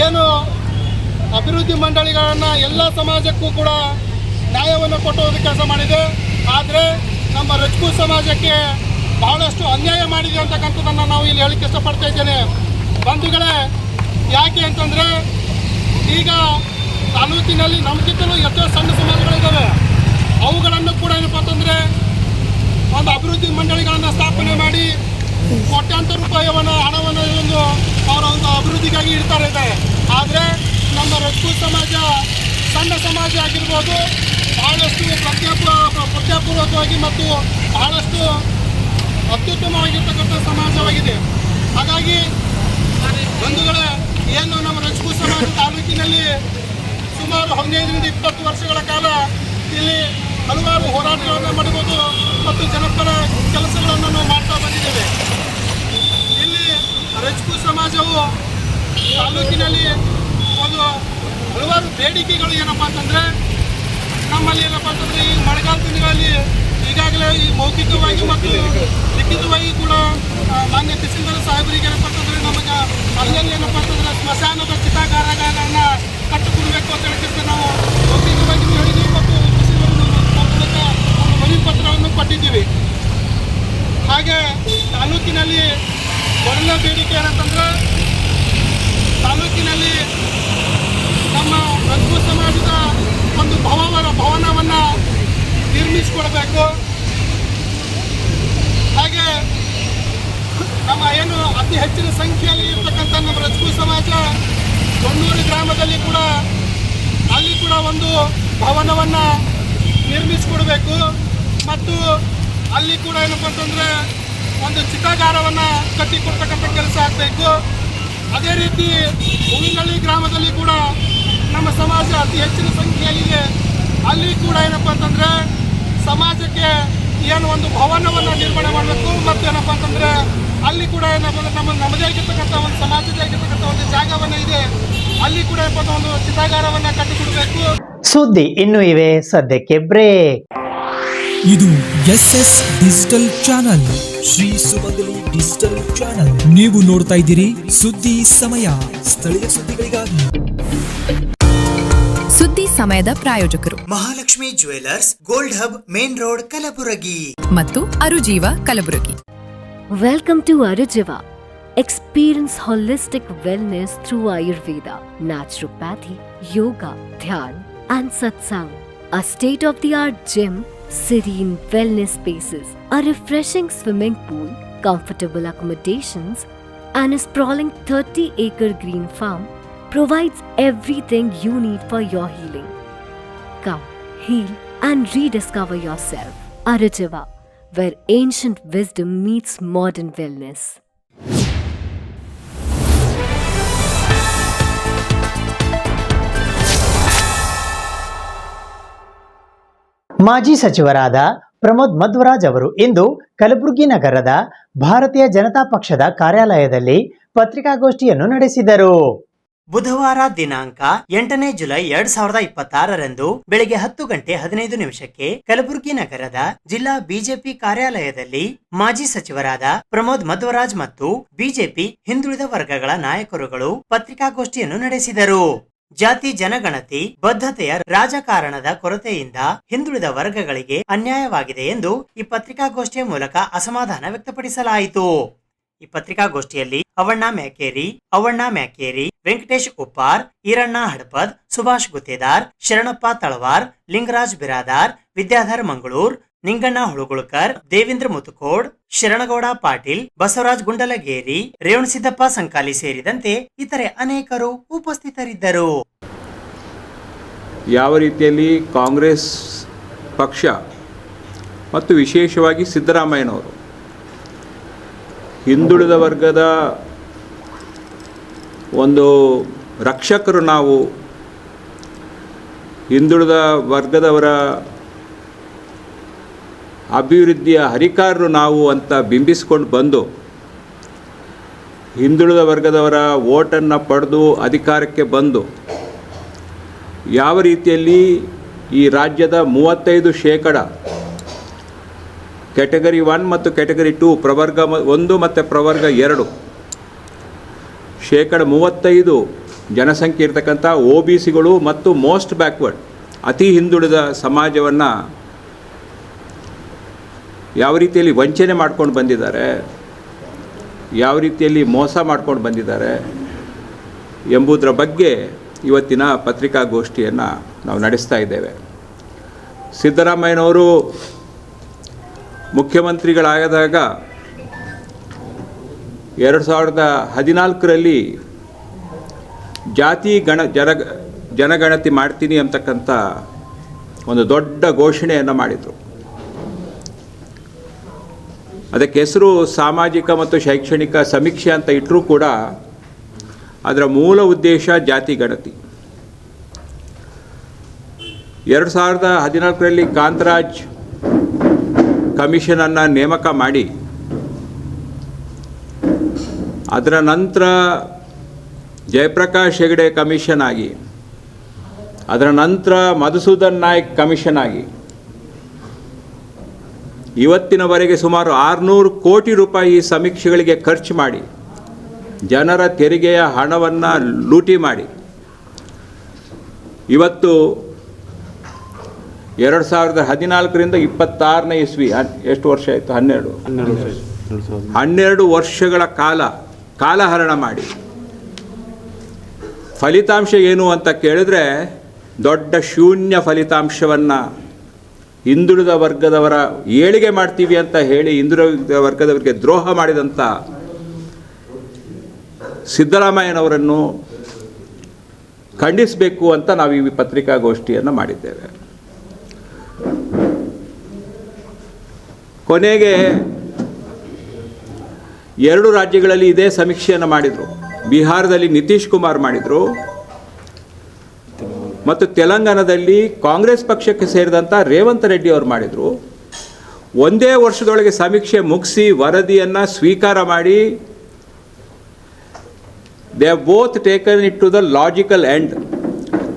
ಏನು ಅಭಿವೃದ್ಧಿ ಮಂಡಳಿಗಳನ್ನು ಎಲ್ಲ ಸಮಾಜಕ್ಕೂ ಕೂಡ ನ್ಯಾಯವನ್ನು ಕೊಟ್ಟುವ ಕೆಲಸ ಮಾಡಿದೆ. ಆದರೆ ನಮ್ಮ ರಜಪೂತ ಸಮಾಜಕ್ಕೆ ಬಹಳಷ್ಟು ಅನ್ಯಾಯ ಮಾಡಿದೆ ಅಂತಕ್ಕಂಥದ್ದನ್ನು ನಾವು ಇಲ್ಲಿ ಹೇಳಕ್ಕೆ ಇಷ್ಟಪಡ್ತಾ ಇದ್ದೇನೆ. ಬಂಧುಗಳೇ, ಯಾಕೆ ಅಂತಂದರೆ ಈಗ ತಾಲೂಕಿನಲ್ಲಿ ನಮಗಿಂತಲೂ ಎಷ್ಟೋ ಸಣ್ಣ ಸಮಾಜಗಳಿದ್ದಾವೆ. ಅವುಗಳನ್ನು ಕೂಡ ಏನಪ್ಪ ಅಂತಂದರೆ ಒಂದು ಅಭಿವೃದ್ಧಿ ಮಂಡಳಿಗಳನ್ನು ಸ್ಥಾಪನೆ ಮಾಡಿ ಕೋಟ್ಯಾಂತರ ರೂಪಾಯಿಯನ್ನು ಹಣವನ್ನು ಒಂದು ಅವರ ಒಂದು ಅಭಿವೃದ್ಧಿಗಾಗಿ ಇಡ್ತಾ ಇದ್ದಾರೆ. ಆದರೆ ನಮ್ಮ ರಜಪೂತ್ ಸಮಾಜ ಸಣ್ಣ ಸಮಾಜ ಆಗಿರ್ಬೋದು, ಬಹಳಷ್ಟು ಪ್ರಜ್ಞಾಪೂರ್ವಕವಾಗಿ ಮತ್ತು ಬಹಳಷ್ಟು ಅತ್ಯುತ್ತಮವಾಗಿರ್ತಕ್ಕಂಥ ಸಮಾಜವಾಗಿದೆ. ಹಾಗಾಗಿ ಬಂಧುಗಳೇ, ಏನು ನಮ್ಮ ರಜಪೂತ್ ಸಮಾಜ ತಾಲೂಕಿನಲ್ಲಿ ಸುಮಾರು 15ರಿಂದ 20 ವರ್ಷಗಳ ಕಾಲ ಇಲ್ಲಿ ಹಲವಾರು ಹೋರಾಟಗಳನ್ನು ಮಾಡಬಹುದು ಮತ್ತು ಜನಪರ ಕೆಲಸಗಳನ್ನು ನಾವು ಮಾಡ್ತಾ ಬಂದಿದ್ದೇವೆ. ಇಲ್ಲಿ ರಜಪೂತ್ ಸಮಾಜವು ತಾಲೂಕಿನಲ್ಲಿ ಒಂದು ಹಲವಾರು ಬೇಡಿಕೆಗಳು ಏನಪ್ಪ ಅಂತಂದರೆ, ನಮ್ಮಲ್ಲಿ ಏನಪ್ಪ ಅಂತಂದರೆ ಈ ಮಳೆಗಾಲ ದಿನಗಳಲ್ಲಿ ಈಗಾಗಲೇ ಈ ಮೌಖಿಕವಾಗಿ ಮತ್ತು ಲಿಖಿತವಾಗಿ ಕೂಡ ಮಾನ್ಯ ತಹಸೀಲ್ದಾರ್ ಸಾಹೇಬರಿಗೆ ಏನಪ್ಪ ಅಂತಂದರೆ ನಮಗೆ ಅಲ್ಲಲ್ಲಿ ಏನಪ್ಪ ಅಂತಂದರೆ ಸ್ಮಶಾನದ ಚಿತಾಗಾರಗಳನ್ನು ಕಟ್ಟಿಕೊಡಬೇಕು ಅಂತ ಹೇಳಿದ್ರೆ ನಾವು ಮೌಖಿಕವಾಗಿ ಹೇಳಿದ್ದೀವಿ ಮತ್ತು ಮನವಿ ಪತ್ರವನ್ನು ಕೊಟ್ಟಿದ್ದೀವಿ. ಹಾಗೆ ತಾಲೂಕಿನಲ್ಲಿ ಮೊದಲ ಬೇಡಿಕೆ ಏನಂತಂದರೆ, ತಾಲೂಕಿನಲ್ಲಿ ನಮ್ಮ ರಜಪೂತ್ ಸಮಾಜದ ಒಂದು ಭವನವನ್ನು ನಿರ್ಮಿಸಿಕೊಡಬೇಕು. ಹಾಗೆ ನಮ್ಮ ಏನು ಅತಿ ಹೆಚ್ಚಿನ ಸಂಖ್ಯೆಯಲ್ಲಿ ಇರ್ತಕ್ಕಂಥ ನಮ್ಮ ರಜಪೂತ್ ಸಮಾಜ ದೊಣ್ಣೂರು ಗ್ರಾಮದಲ್ಲಿ ಕೂಡ ಅಲ್ಲಿ ಕೂಡ ಒಂದು ಭವನವನ್ನು ನಿರ್ಮಿಸಿಕೊಡಬೇಕು ಮತ್ತು ಅಲ್ಲಿ ಕೂಡ ಏನಪ್ಪ ಅಂತಂದರೆ ಒಂದು ಚಿತಾಗಾರವನ್ನು ಕಟ್ಟಿಕೊಡ್ತಕ್ಕಂಥ ಕೆಲಸ ಆಗಬೇಕು. ಅದೇ ರೀತಿ ಹೂವಿನಹಳ್ಳಿ ಗ್ರಾಮದಲ್ಲಿ ಕೂಡ ನಮ್ಮ ಸಮಾಜ ಅತಿ ಹೆಚ್ಚಿನ ಸಂಖ್ಯೆಯಲ್ಲಿದೆ. ಅಲ್ಲಿ ಕೂಡ ಏನಪ್ಪ ಅಂತಂದರೆ ಸಮಾಜಕ್ಕೆ ಏನು ಒಂದು ಭವನವನ್ನು ನಿರ್ಮಾಣ ಮಾಡಬೇಕು ಮತ್ತು ಏನಪ್ಪ ಅಂತಂದರೆ ಅಲ್ಲಿ ಕೂಡ ಏನಪ್ಪ ಅಂದ್ರೆ ನಮ್ಮದೇ ಆಗಿರ್ತಕ್ಕಂಥ ಒಂದು ಸಮಾಜದೇ ಆಗಿರ್ತಕ್ಕಂಥ ಒಂದು ಜಾಗವನ್ನು ಇದೆ, ಅಲ್ಲಿ ಕೂಡ ಏನಪ್ಪ ಒಂದು ಚಿತಾಗಾರವನ್ನು ಕಟ್ಟಿಕೊಡಬೇಕು. ಸುದ್ದಿ ಇನ್ನೂ ಇವೆ, ಸದ್ಯಕ್ಕೆ ಬ್ರೇಕ್. ಇದು SS ಡಿಜಿಟಲ್ ಚಾನಲ್, ಶ್ರೀ ಸುಮಂಗಲಿ ಡಿಜಿಟಲ್ ಚಾನಲ್. ನೀವು ನೋಡ್ತಾ ಇದ್ದೀರಿ ಸುದ್ದಿ ಸಮಯ, ಸ್ಥಳೀಯ ಸುದ್ದಿಗಳಿಗಾಗಿ. ಸುದ್ದಿ ಸಮಯದ ಪ್ರಾಯೋಜಕರು Mahalakshmi jewellers, gold hub, main road, Kalaburagi ಮತ್ತು ಅರುಜೀವ Kalaburagi. Welcome to Arujiva. Experience holistic wellness through Ayurveda, naturopathy, yoga, dhyan, and satsang. A state-of-the-art gym, serene wellness spaces, a refreshing swimming pool, comfortable accommodations, and a sprawling 30-acre green farm provides everything you need for your healing. Come, heal, and rediscover yourself. Arujiva, where ancient wisdom meets modern wellness. ಮಾಜಿ ಸಚಿವರಾದ ಪ್ರಮೋದ್ ಮಧ್ವರಾಜ್ ಅವರು ಇಂದು ಕಲಬುರಗಿ ನಗರದ ಭಾರತೀಯ ಜನತಾ ಪಕ್ಷದ ಕಾರ್ಯಾಲಯದಲ್ಲಿ ಪತ್ರಿಕಾಗೋಷ್ಠಿಯನ್ನು ನಡೆಸಿದರು. ಬುಧವಾರ ದಿನಾಂಕ 8ನೇ ಜುಲೈ 2026ರಂದು ಬೆಳಗ್ಗೆ 10:15 ಕಲಬುರಗಿ ನಗರದ ಜಿಲ್ಲಾ ಬಿಜೆಪಿ ಕಾರ್ಯಾಲಯದಲ್ಲಿ ಮಾಜಿ ಸಚಿವರಾದ ಪ್ರಮೋದ್ ಮಧ್ವರಾಜ್ ಮತ್ತು ಬಿಜೆಪಿ ಹಿಂದುಳಿದ ವರ್ಗಗಳ ನಾಯಕರುಗಳು ಪತ್ರಿಕಾಗೋಷ್ಠಿಯನ್ನು ನಡೆಸಿದರು. ಜಾತಿ ಜನಗಣತಿ ಬದ್ಧತೆಯ ರಾಜಕಾರಣದ ಕೊರತೆಯಿಂದ ಹಿಂದುಳಿದ ವರ್ಗಗಳಿಗೆ ಅನ್ಯಾಯವಾಗಿದೆ ಎಂದು ಈ ಪತ್ರಿಕಾಗೋಷ್ಠಿಯ ಮೂಲಕ ಅಸಮಾಧಾನ ವ್ಯಕ್ತಪಡಿಸಲಾಯಿತು. ಈ ಪತ್ರಿಕಾಗೋಷ್ಠಿಯಲ್ಲಿ ಅವಣ್ಣ ಮ್ಯಾಕೇರಿ, ವೆಂಕಟೇಶ್ ಉಪ್ಪಾರ್, ಈರಣ್ಣ ಹಡಪದ್, ಸುಭಾಷ್ ಗುತ್ತೇದಾರ್, ಶರಣಪ್ಪ ತಳವಾರ್, ಲಿಂಗರಾಜ್ ಬಿರಾದಾರ್, ವಿದ್ಯಾಧರ್ ಮಂಗಳೂರ್, ನಿಂಗಣ್ಣ ಹುಳುಗುಳ್ಕರ್, ದೇವೇಂದ್ರ ಮುತುಕೋಡ್, ಶರಣಗೌಡ ಪಾಟೀಲ್, ಬಸವರಾಜ್ ಗುಂಡಲಗೇರಿ, ರೇವಣಸಿದ್ದಪ್ಪ ಸಂಕಾಲಿ ಸೇರಿದಂತೆ ಇತರೆ ಅನೇಕರು ಉಪಸ್ಥಿತರಿದ್ದರು. ಯಾವ ರೀತಿಯಲ್ಲಿ ಕಾಂಗ್ರೆಸ್ ಪಕ್ಷ ಮತ್ತು ವಿಶೇಷವಾಗಿ ಸಿದ್ದರಾಮಯ್ಯನವರು ಹಿಂದುಳಿದ ವರ್ಗದ ಒಂದು ರಕ್ಷಕರು, ನಾವು ಹಿಂದುಳಿದ ವರ್ಗದವರ ಅಭಿವೃದ್ಧಿಯ ಹರಿಕಾರರು ನಾವು ಅಂತ ಬಿಂಬಿಸಿಕೊಂಡು ಬಂದು ಹಿಂದುಳಿದ ವರ್ಗದವರ ವೋಟನ್ನು ಪಡೆದು ಅಧಿಕಾರಕ್ಕೆ ಬಂದು ಯಾವ ರೀತಿಯಲ್ಲಿ ಈ ರಾಜ್ಯದ 35% ಕ್ಯಾಟಗರಿ 1 ಮತ್ತು ಕ್ಯಾಟಗರಿ 2 ಪ್ರವರ್ಗ 1 ಮತ್ತು ಪ್ರವರ್ಗ 2 35% ಜನಸಂಖ್ಯೆ ಇರತಕ್ಕಂಥ OBCಗಳು ಮತ್ತು ಮೋಸ್ಟ್ ಬ್ಯಾಕ್ವರ್ಡ್ ಅತಿ ಹಿಂದುಳಿದ ಸಮಾಜವನ್ನು ಯಾವ ರೀತಿಯಲ್ಲಿ ವಂಚನೆ ಮಾಡ್ಕೊಂಡು ಬಂದಿದ್ದಾರೆ, ಯಾವ ರೀತಿಯಲ್ಲಿ ಮೋಸ ಮಾಡ್ಕೊಂಡು ಬಂದಿದ್ದಾರೆ ಎಂಬುದರ ಬಗ್ಗೆ ಇವತ್ತಿನ ಪತ್ರಿಕಾಗೋಷ್ಠಿಯನ್ನು ನಾವು ನಡೆಸ್ತಾ ಇದ್ದೇವೆ. ಸಿದ್ದರಾಮಯ್ಯನವರು ಮುಖ್ಯಮಂತ್ರಿಗಳಾದಾಗ 2014ರಲ್ಲಿ ಜಾತಿ ಜನಗಣತಿ ಮಾಡ್ತೀನಿ ಅಂತಕ್ಕಂಥ ಒಂದು ದೊಡ್ಡ ಘೋಷಣೆಯನ್ನು ಮಾಡಿದರು. ಅದಕ್ಕೆ ಹೆಸರು ಸಾಮಾಜಿಕ ಮತ್ತು ಶೈಕ್ಷಣಿಕ ಸಮೀಕ್ಷೆ ಅಂತ ಇಟ್ಟರೂ ಕೂಡ ಅದರ ಮೂಲ ಉದ್ದೇಶ ಜಾತಿ ಗಣತಿ. 2014ರಲ್ಲಿ ಕಾಂತರಾಜ್ ಕಮಿಷನನ್ನು ನೇಮಕ ಮಾಡಿ ಅದರ ನಂತರ ಜಯಪ್ರಕಾಶ್ ಹೆಗಡೆ ಕಮಿಷನ್ ಆಗಿ, ಅದರ ನಂತರ ಮಧುಸೂದನ್ ನಾಯ್ಕ್ ಕಮಿಷನ್ ಆಗಿ, ಇವತ್ತಿನವರೆಗೆ ಸುಮಾರು 600 ಕೋಟಿ ರೂಪಾಯಿ ಸಮೀಕ್ಷೆಗಳಿಗೆ ಖರ್ಚು ಮಾಡಿ ಜನರ ತೆರಿಗೆಯ ಹಣವನ್ನು ಲೂಟಿ ಮಾಡಿ ಇವತ್ತು 2014ರಿಂದ 26ನೇ ಇಸ್ವಿ ಎಷ್ಟು ವರ್ಷ ಆಯಿತು? 12 ವರ್ಷಗಳ ಕಾಲಹರಣ ಮಾಡಿ ಫಲಿತಾಂಶ ಏನು ಅಂತ ಕೇಳಿದ್ರೆ ದೊಡ್ಡ ಶೂನ್ಯ ಫಲಿತಾಂಶವನ್ನು ಹಿಂದುಳಿದ ವರ್ಗದವರ ಏಳಿಗೆ ಮಾಡ್ತೀವಿ ಅಂತ ಹೇಳಿ ಹಿಂದುಳಿದ ವರ್ಗದವರಿಗೆ ದ್ರೋಹ ಮಾಡಿದಂಥ ಸಿದ್ದರಾಮಯ್ಯನವರನ್ನು ಖಂಡಿಸಬೇಕು ಅಂತ ನಾವು ಈ ಪತ್ರಿಕಾಗೋಷ್ಠಿಯನ್ನು ಮಾಡಿದ್ದೇವೆ. ಕೊನೆಗೆ 2 ರಾಜ್ಯಗಳಲ್ಲಿ ಇದೇ ಸಮೀಕ್ಷೆಯನ್ನು ಮಾಡಿದರು. ಬಿಹಾರದಲ್ಲಿ ನಿತೀಶ್ ಕುಮಾರ್ ಮಾಡಿದರು ಮತ್ತು ತೆಲಂಗಾಣದಲ್ಲಿ ಕಾಂಗ್ರೆಸ್ ಪಕ್ಷಕ್ಕೆ ಸೇರಿದಂಥ ರೇವಂತ್ ರೆಡ್ಡಿ ಅವರು ಮಾಡಿದರು. ಒಂದೇ ವರ್ಷದೊಳಗೆ ಸಮೀಕ್ಷೆ ಮುಗಿಸಿ ವರದಿಯನ್ನು ಸ್ವೀಕಾರ ಮಾಡಿ they have both taken it to the logical end.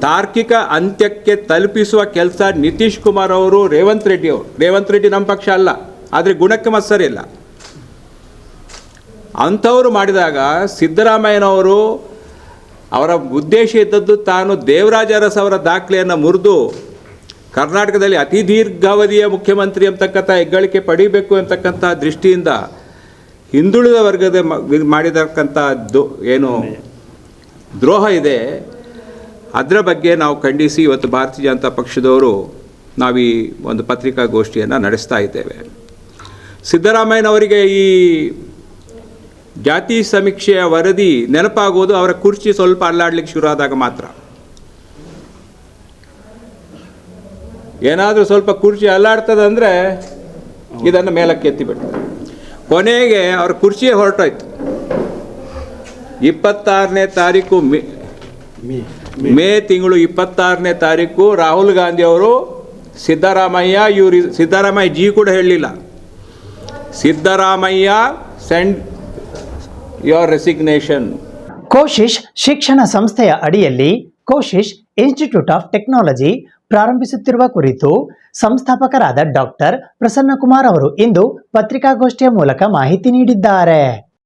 ತಾರ್ಕಿಕ ಅಂತ್ಯಕ್ಕೆ ತಲುಪಿಸುವ ಕೆಲಸ ನಿತೀಶ್ ಕುಮಾರ್ ಅವರು, ರೇವಂತ್ ರೆಡ್ಡಿ ನಮ್ಮ ಪಕ್ಷ ಅಲ್ಲ, ಆದರೆ ಗುಣಕ್ಕೆ ಮತ್ಸರಿಲ್ಲ. ಅಂಥವರು ಮಾಡಿದಾಗ ಸಿದ್ದರಾಮಯ್ಯನವರು ಅವರ ಉದ್ದೇಶ ಇದ್ದದ್ದು ತಾನು ದೇವರಾಜ ಅರಸ್ ಅವರ ದಾಖಲೆಯನ್ನು ಮುರಿದು ಕರ್ನಾಟಕದಲ್ಲಿ ಅತಿ ದೀರ್ಘಾವಧಿಯ ಮುಖ್ಯಮಂತ್ರಿ ಅಂತಕ್ಕಂಥ ಹೆಗ್ಗಳಿಕೆ ಪಡೀಬೇಕು ಅಂತಕ್ಕಂಥ ದೃಷ್ಟಿಯಿಂದ ಹಿಂದುಳಿದ ವರ್ಗದ ಮಾಡಿದಕ್ಕಂಥ ಏನು ದ್ರೋಹ ಇದೆ ಅದರ ಬಗ್ಗೆ ನಾವು ಖಂಡಿಸಿ ಇವತ್ತು ಭಾರತೀಯ ಜನತಾ ಪಕ್ಷದವರು ನಾವು ಈ ಒಂದು ಪತ್ರಿಕಾಗೋಷ್ಠಿಯನ್ನು ನಡೆಸ್ತಾ ಇದ್ದೇವೆ. ಸಿದ್ದರಾಮಯ್ಯನವರಿಗೆ ಈ ಜಾತಿ ಸಮೀಕ್ಷೆಯ ವರದಿ ನೆನಪಾಗುವುದು ಅವರ ಕುರ್ಚಿ ಸ್ವಲ್ಪ ಅಲ್ಲಾಡ್ಲಿಕ್ಕೆ ಶುರು ಆದಾಗ ಮಾತ್ರ. ಏನಾದರೂ ಸ್ವಲ್ಪ ಕುರ್ಚಿ ಅಲ್ಲಾಡ್ತದಂದರೆ ಇದನ್ನು ಮೇಲಕ್ಕೆ ಎತ್ತಿ ಬಿಡ್ತಾರೆ. ಕೊನೆಗೆ ಅವ್ರ ಕುರ್ಚಿಯೇ ಹೊರಟೋಯ್ತು. 26ನೇ ತಾರೀಕು ಮೇ ತಿಂಗಳು 26ನೇ ತಾರೀಕು ರಾಹುಲ್ ಗಾಂಧಿ ಅವರು ಸಿದ್ದರಾಮಯ್ಯ ಜಿ ಕೂಡ ಹೇಳಲಿಲ್ಲ, ಸಿದ್ದರಾಮಯ್ಯ ಸೆಂಡ್ ಯೋರ್ ರೆಸಿಗ್ನೇಷನ್. ಕೋಶಿಶ್ ಶಿಕ್ಷಣ ಸಂಸ್ಥೆಯ ಅಡಿಯಲ್ಲಿ ಕೋಶಿಶ್ ಇನ್ಸ್ಟಿಟ್ಯೂಟ್ ಆಫ್ ಟೆಕ್ನಾಲಜಿ ಪ್ರಾರಂಭಿಸುತ್ತಿರುವ ಕುರಿತು ಸಂಸ್ಥಾಪಕರಾದ ಡಾಕ್ಟರ್ ಪ್ರಸನ್ನಕುಮಾರ್ ಅವರು ಇಂದು ಪತ್ರಿಕಾಗೋಷ್ಠಿಯ ಮೂಲಕ ಮಾಹಿತಿ ನೀಡಿದ್ದಾರೆ.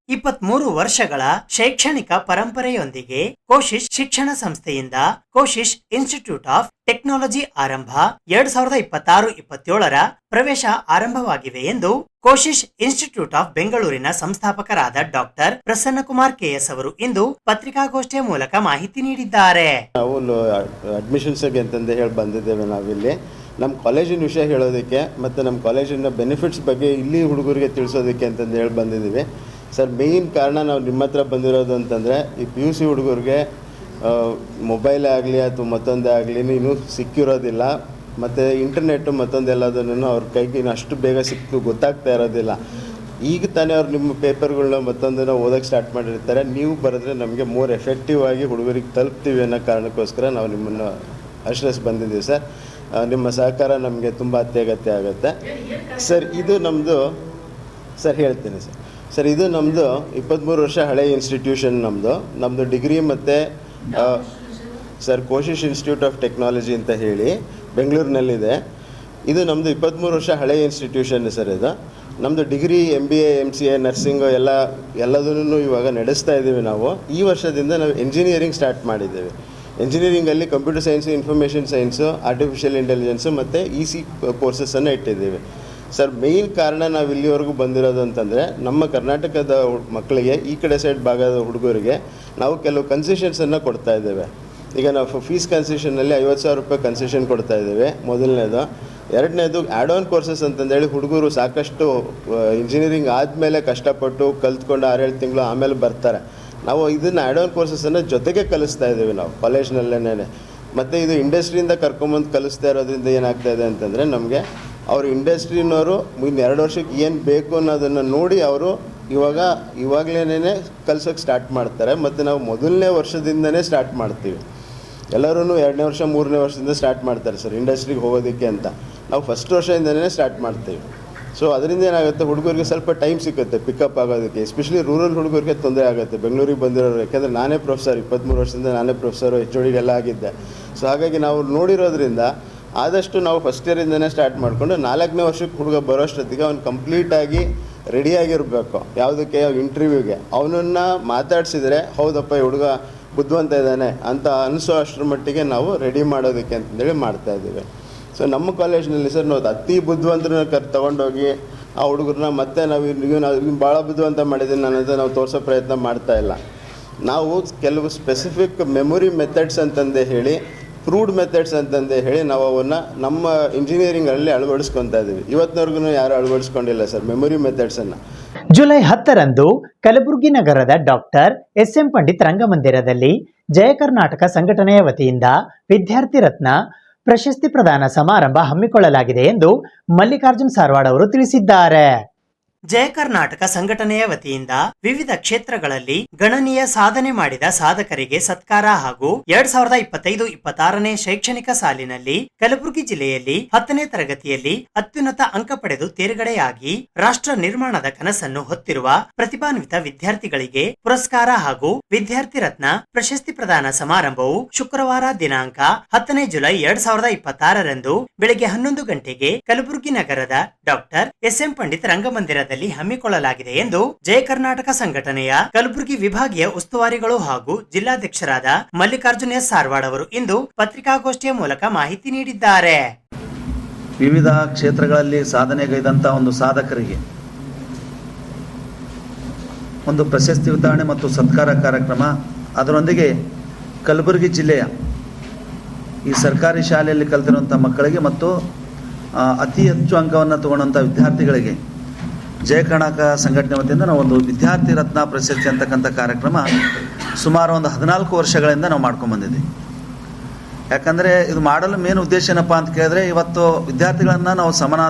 23 ವರ್ಷಗಳ ಶೈಕ್ಷಣಿಕ ಪರಂಪರೆಯೊಂದಿಗೆ ಕೋಶಿಶ್ ಶಿಕ್ಷಣ ಸಂಸ್ಥೆಯಿಂದ ಕೋಶಿಶ್ ಇನ್ಸ್ಟಿಟ್ಯೂಟ್ ಆಫ್ ಟೆಕ್ನಾಲಜಿ ಆರಂಭ 2026-27ರ ಪ್ರವೇಶ ಆರಂಭವಾಗಿವೆ ಎಂದು ಕೋಶಿಶ್ ಇನ್ಸ್ಟಿಟ್ಯೂಟ್ ಆಫ್ ಬೆಂಗಳೂರಿನ ಸಂಸ್ಥಾಪಕರಾದ ಡಾಕ್ಟರ್ ಪ್ರಸನ್ನಕುಮಾರ್ ಕೆಎಸ್ ಅವರು ಇಂದು ಪತ್ರಿಕಾಗೋಷ್ಠಿಯ ಮೂಲಕ ಮಾಹಿತಿ ನೀಡಿದ್ದಾರೆ. ನಾವು ಅಡ್ಮಿಷನ್ಸ್ಗೆ ಅಂತಂದು ಹೇಳಿ ಬಂದಿದ್ದೇವೆ. ನಾವಿಲ್ಲಿ ನಮ್ಮ ಕಾಲೇಜಿನ ವಿಷಯ ಹೇಳೋದಕ್ಕೆ ಮತ್ತು ನಮ್ಮ ಕಾಲೇಜಿನ ಬೆನಿಫಿಟ್ಸ್ ಬಗ್ಗೆ ಇಲ್ಲಿ ಹುಡುಗರಿಗೆ ತಿಳಿಸೋದಕ್ಕೆ ಅಂತಂದು ಹೇಳಿ ಬಂದಿದ್ದೀವಿ. ಸರ್, ಮೇಯ್ನ್ ಕಾರಣ ನಾವು ನಿಮ್ಮ ಹತ್ರ ಬಂದಿರೋದು ಅಂತಂದರೆ ಈ PUC ಹುಡುಗರಿಗೆ ಮೊಬೈಲ್ ಆಗಲಿ ಅಥವಾ ಮತ್ತೊಂದೇ ಆಗಲಿ ಇನ್ನೂ ಸಿಕ್ಕಿರೋದಿಲ್ಲ, ಮತ್ತು ಇಂಟರ್ನೆಟ್ಟು ಮತ್ತೊಂದೆಲ್ಲದನ್ನು ಅವ್ರ ಕೈಗೆ ಇನ್ನು ಅಷ್ಟು ಬೇಗ ಗೊತ್ತಾಗ್ತಾ ಇರೋದಿಲ್ಲ. ಈಗ ತಾನೇ ಅವ್ರು ನಿಮ್ಮ ಪೇಪರ್ಗಳನ್ನ ಮತ್ತೊಂದನ್ನು ಓದೋಕ್ಕೆ ಸ್ಟಾರ್ಟ್ ಮಾಡಿರ್ತಾರೆ. ನೀವು ಬರೆದ್ರೆ ನಮಗೆ ಮೋರ್ ಎಫೆಕ್ಟಿವ್ ಆಗಿ ಹುಡುಗರಿಗೆ ತಲುಪ್ತೀವಿ ಅನ್ನೋ ಕಾರಣಕ್ಕೋಸ್ಕರ ನಾವು ನಿಮ್ಮನ್ನು ಆಶ್ರಯಿಸಿ ಬಂದಿದ್ದೀವಿ ಸರ್. ನಿಮ್ಮ ಸಹಕಾರ ನಮಗೆ ತುಂಬ ಅತ್ಯಗತ್ಯ ಆಗುತ್ತೆ ಸರ್. ಇದು ನಮ್ಮದು ಸರ್ ಹೇಳ್ತೀನಿ ಸರ್, ಇದು ನಮ್ಮದು 23 ವರ್ಷ ಹಳೆಯ ಇನ್ಸ್ಟಿಟ್ಯೂಷನ್. ನಮ್ಮದು ಡಿಗ್ರಿ ಮತ್ತು ಸರ್ ಕೋಶಿಶ್ ಇನ್ಸ್ಟಿಟ್ಯೂಟ್ ಆಫ್ ಟೆಕ್ನಾಲಜಿ ಅಂತ ಹೇಳಿ ಬೆಂಗಳೂರಿನಲ್ಲಿದೆ. ಇದು ನಮ್ಮದು 23 ವರ್ಷ ಹಳೆಯ ಇನ್ಸ್ಟಿಟ್ಯೂಷನ್ ಸರ್. ಇದು ನಮ್ಮದು ಡಿಗ್ರಿ MBA MCA ನರ್ಸಿಂಗು ಎಲ್ಲದನ್ನು ಇವಾಗ ನಡೆಸ್ತಾ ಇದ್ದೀವಿ ನಾವು. ಈ ವರ್ಷದಿಂದ ನಾವು ಎಂಜಿನಿಯರಿಂಗ್ ಸ್ಟಾರ್ಟ್ ಮಾಡಿದ್ದೇವೆ. ಎಂಜಿನಿಯರಿಂಗಲ್ಲಿ computer science, information science, artificial intelligence ಮತ್ತು EC ಕೋರ್ಸಸ್ಸನ್ನು ಇಟ್ಟಿದ್ದೀವಿ ಸರ್. ಮೇಯ್ನ್ ಕಾರಣ ನಾವು ಇಲ್ಲಿವರೆಗೂ ಬಂದಿರೋದು ಅಂತಂದರೆ ನಮ್ಮ ಕರ್ನಾಟಕದ ಮಕ್ಕಳಿಗೆ ಈ ಕಡೆ ಸೈಡ್ ಭಾಗದ ಹುಡುಗರಿಗೆ ನಾವು ಕೆಲವು ಕನ್ಸೆಷನ್ಸನ್ನು ಕೊಡ್ತಾ ಇದ್ದೇವೆ. ಈಗ ನಾವು ಫೀಸ್ ಕನ್ಸೆಷನ್ನಲ್ಲಿ 50,000 ರೂಪಾಯಿ ಕನ್ಸೆಷನ್ ಕೊಡ್ತಾ ಇದ್ದೇವೆ ಮೊದಲನೇದು. ಎರಡನೇದು ಆ್ಯಡ್ ಆನ್ ಕೋರ್ಸಸ್ ಅಂತಂದೇಳಿ ಹುಡುಗರು ಸಾಕಷ್ಟು ಇಂಜಿನಿಯರಿಂಗ್ ಆದಮೇಲೆ ಕಷ್ಟಪಟ್ಟು ಕಲ್ತ್ಕೊಂಡು 6-7 ತಿಂಗಳು ಆಮೇಲೆ ಬರ್ತಾರೆ. ನಾವು ಇದನ್ನು ಆ್ಯಡ್ ಆನ್ ಕೋರ್ಸಸನ್ನು ಜೊತೆಗೆ ಕಲಿಸ್ತಾ ಇದ್ದೀವಿ ನಾವು ಕಾಲೇಜ್ನಲ್ಲೇ. ಮತ್ತು ಇದು ಇಂಡಸ್ಟ್ರಿಯಿಂದ ಕರ್ಕೊಂಬಂದು ಕಲಿಸ್ತಾ ಇರೋದ್ರಿಂದ ಏನಾಗ್ತಾ ಇದೆ ಅಂತಂದರೆ ನಮಗೆ ಅವರು ಇಂಡಸ್ಟ್ರಿನವರು ಇನ್ನು 2 ವರ್ಷಕ್ಕೆ ಏನು ಬೇಕು ಅನ್ನೋದನ್ನು ನೋಡಿ ಅವರು ಇವಾಗಲೇ ಕಲ್ಸೋಕ್ಕೆ ಸ್ಟಾರ್ಟ್ ಮಾಡ್ತಾರೆ. ಮತ್ತು ನಾವು ಮೊದಲನೇ ವರ್ಷದಿಂದನೇ ಸ್ಟಾರ್ಟ್ ಮಾಡ್ತೀವಿ. ಎಲ್ಲರೂ 2ನೇ ವರ್ಷ 3ನೇ ವರ್ಷದಿಂದ ಸ್ಟಾರ್ಟ್ ಮಾಡ್ತಾರೆ ಸರ್ ಇಂಡಸ್ಟ್ರಿಗೆ ಹೋಗೋದಕ್ಕೆ ಅಂತ. ನಾವು ಫಸ್ಟ್ ವರ್ಷದಿಂದನೇ ಸ್ಟಾರ್ಟ್ ಮಾಡ್ತೀವಿ. ಸೊ ಅದರಿಂದ ಏನಾಗುತ್ತೆ, ಹುಡುಗರಿಗೆ ಸ್ವಲ್ಪ ಟೈಮ್ ಸಿಗುತ್ತೆ ಪಿಕಪ್ ಆಗೋದಕ್ಕೆ. ಎಸ್ಪೆಷಲಿ ರೂರಲ್ ಹುಡುಗರಿಗೆ ತೊಂದರೆ ಆಗುತ್ತೆ, ಬೆಂಗಳೂರಿಗೆ ಬಂದಿರೋರು. ಯಾಕೆಂದರೆ ನಾನೇ ಪ್ರೊಫೆಸರ್, 23 ವರ್ಷದಿಂದ ನಾನೇ ಪ್ರೊಫೆಸರು, HOD ಎಲ್ಲ ಆಗಿದ್ದೆ. ಸೊ ಹಾಗಾಗಿ ನಾವು ನೋಡಿರೋದ್ರಿಂದ ಆದಷ್ಟು ನಾವು ಫಸ್ಟ್ ಇಯರಿಂದನೇ ಸ್ಟಾರ್ಟ್ ಮಾಡಿಕೊಂಡು 4ನೇ ವರ್ಷಕ್ಕೆ ಹುಡುಗ ಬರೋಷ್ಟೊತ್ತಿಗೆ ಅವ್ನು ಕಂಪ್ಲೀಟಾಗಿ ರೆಡಿಯಾಗಿರಬೇಕು. ಯಾವುದಕ್ಕೆ, ಇಂಟರ್ವ್ಯೂಗೆ. ಅವನನ್ನು ಮಾತಾಡಿಸಿದರೆ ಹೌದಪ್ಪ ಈ ಹುಡುಗ ಬುದ್ಧಿವಂತ ಇದ್ದಾನೆ ಅಂತ ಅನಿಸೋ ಅಷ್ಟರ ಮಟ್ಟಿಗೆ ನಾವು ರೆಡಿ ಮಾಡೋದಕ್ಕೆ ಅಂತಂದೇಳಿ ಮಾಡ್ತಾಯಿದ್ದೀವಿ. ಸೊ ನಮ್ಮ ಕಾಲೇಜ್ನಲ್ಲಿ ಸರ್ ನಾವು ಅತಿ ಬುದ್ಧಿವಂತರನ್ನ ತೊಗೊಂಡೋಗಿ ಆ ಹುಡುಗರನ್ನ ಮತ್ತೆ ನಾವು ಭಾಳ ಬುದ್ಧಿವಂತ ಮಾಡಿದ್ದೀನಿ ನನ್ನಂತ ನಾವು ತೋರಿಸೋ ಪ್ರಯತ್ನ ಮಾಡ್ತಾಯಿಲ್ಲ. ನಾವು ಕೆಲವು ಸ್ಪೆಸಿಫಿಕ್ ಮೆಮೊರಿ ಮೆಥಡ್ಸ್ ಅಂತಂದೇ ಹೇಳಿ, ಪ್ರೂವ್ಡ್ ಮೆಥಡ್ಸ್ ಅಂತಂದೇ ಹೇಳಿ ನಾವು ಅವನ್ನು ನಮ್ಮ ಇಂಜಿನಿಯರಿಂಗಲ್ಲಿ ಅಳವಡಿಸ್ಕೊತಾ ಇದ್ದೀವಿ. ಇವತ್ತಿನವರೆಗೂ ಯಾರು ಅಳವಡಿಸ್ಕೊಂಡಿಲ್ಲ ಸರ್ ಮೆಮೊರಿ ಮೆಥಡ್ಸನ್ನು. ಜುಲೈ 10ರಂದು ಕಲಬುರಗಿ ನಗರದ ಡಾಕ್ಟರ್ SM ಪಂಡಿತ್ ರಂಗಮಂದಿರದಲ್ಲಿ ಜಯ ಕರ್ನಾಟಕ ಸಂಘಟನೆಯ ವತಿಯಿಂದ ವಿದ್ಯಾರ್ಥಿ ರತ್ನ ಪ್ರಶಸ್ತಿ ಪ್ರದಾನ ಸಮಾರಂಭ ಹಮ್ಮಿಕೊಳ್ಳಲಾಗಿದೆ ಎಂದು ಮಲ್ಲಿಕಾರ್ಜುನ್ ಸಾರವಾಡ್ ಅವರು ತಿಳಿಸಿದ್ದಾರೆ. ಜಯ ಕರ್ನಾಟಕ ಸಂಘಟನೆಯ ವತಿಯಿಂದ ವಿವಿಧ ಕ್ಷೇತ್ರಗಳಲ್ಲಿ ಗಣನೀಯ ಸಾಧನೆ ಮಾಡಿದ ಸಾಧಕರಿಗೆ ಸತ್ಕಾರ ಹಾಗೂ 2025-26ನೇ ಶೈಕ್ಷಣಿಕ ಸಾಲಿನಲ್ಲಿ ಕಲಬುರಗಿ ಜಿಲ್ಲೆಯಲ್ಲಿ 10ನೇ ತರಗತಿಯಲ್ಲಿ ಅತ್ಯುನ್ನತ ಅಂಕ ಪಡೆದು ತೇರ್ಗಡೆಯಾಗಿ ರಾಷ್ಟ್ರ ನಿರ್ಮಾಣದ ಕನಸನ್ನು ಹೊತ್ತಿರುವ ಪ್ರತಿಭಾನ್ವಿತ ವಿದ್ಯಾರ್ಥಿಗಳಿಗೆ ಪುರಸ್ಕಾರ ಹಾಗೂ ವಿದ್ಯಾರ್ಥಿ ರತ್ನ ಪ್ರಶಸ್ತಿ ಪ್ರದಾನ ಸಮಾರಂಭವು ಶುಕ್ರವಾರ ದಿನಾಂಕ 10ನೇ ಜುಲೈ 2026ರಂದು ಬೆಳಗ್ಗೆ 11 ಗಂಟೆಗೆ ಕಲಬುರಗಿ ನಗರದ ಡಾಕ್ಟರ್ SM ಪಂಡಿತ್ ರಂಗಮಂದಿರದಲ್ಲಿ ಹಮ್ಮಿಕೊಳ್ಳಲಾಗಿದೆ ಎಂದು ಜಯ ಕರ್ನಾಟಕ ಸಂಘಟನೆಯ ಕಲಬುರಗಿ ವಿಭಾಗೀಯ ಉಸ್ತುವಾರಿಗಳು ಹಾಗೂ ಜಿಲ್ಲಾಧ್ಯಕ್ಷರಾದ ಮಲ್ಲಿಕಾರ್ಜುನ್ ಎಸ್ ಸಾರವಾಡ್ ಅವರು ಇಂದು ಪತ್ರಿಕಾಗೋಷ್ಠಿಯ ಮೂಲಕ ಮಾಹಿತಿ ನೀಡಿದ್ದಾರೆ. ವಿವಿಧ ಕ್ಷೇತ್ರಗಳಲ್ಲಿ ಸಾಧನೆಗೈದಂತ ಒಂದು ಸಾಧಕರಿಗೆ ಒಂದು ಪ್ರಶಸ್ತಿ ವಿತರಣೆ ಮತ್ತು ಸತ್ಕಾರ ಕಾರ್ಯಕ್ರಮ, ಅದರೊಂದಿಗೆ ಕಲಬುರಗಿ ಜಿಲ್ಲೆಯ ಈ ಸರ್ಕಾರಿ ಶಾಲೆಯಲ್ಲಿ ಕಲಿತಿರುವಂಥ ಮಕ್ಕಳಿಗೆ ಮತ್ತು ಅತಿ ಹೆಚ್ಚು ಅಂಕವನ್ನು ತಗೊಂಡಂಥ ವಿದ್ಯಾರ್ಥಿಗಳಿಗೆ ಜಯ ಕರ್ನಾಟಕ ಸಂಘಟನೆ ವತಿಯಿಂದ ನಾವು ಒಂದು ವಿದ್ಯಾರ್ಥಿ ರತ್ನ ಪ್ರಶಸ್ತಿ ಅಂತಕ್ಕಂಥ ಕಾರ್ಯಕ್ರಮ ಸುಮಾರು ಒಂದು 14 ವರ್ಷಗಳಿಂದ ನಾವು ಮಾಡ್ಕೊಂಡ್ಬಂದಿದ್ದೀವಿ. ಯಾಕಂದರೆ ಇದು ಮಾಡಲು ಮೇನ್ ಉದ್ದೇಶ ಏನಪ್ಪ ಅಂತ ಕೇಳಿದ್ರೆ, ಇವತ್ತು ವಿದ್ಯಾರ್ಥಿಗಳನ್ನು ನಾವು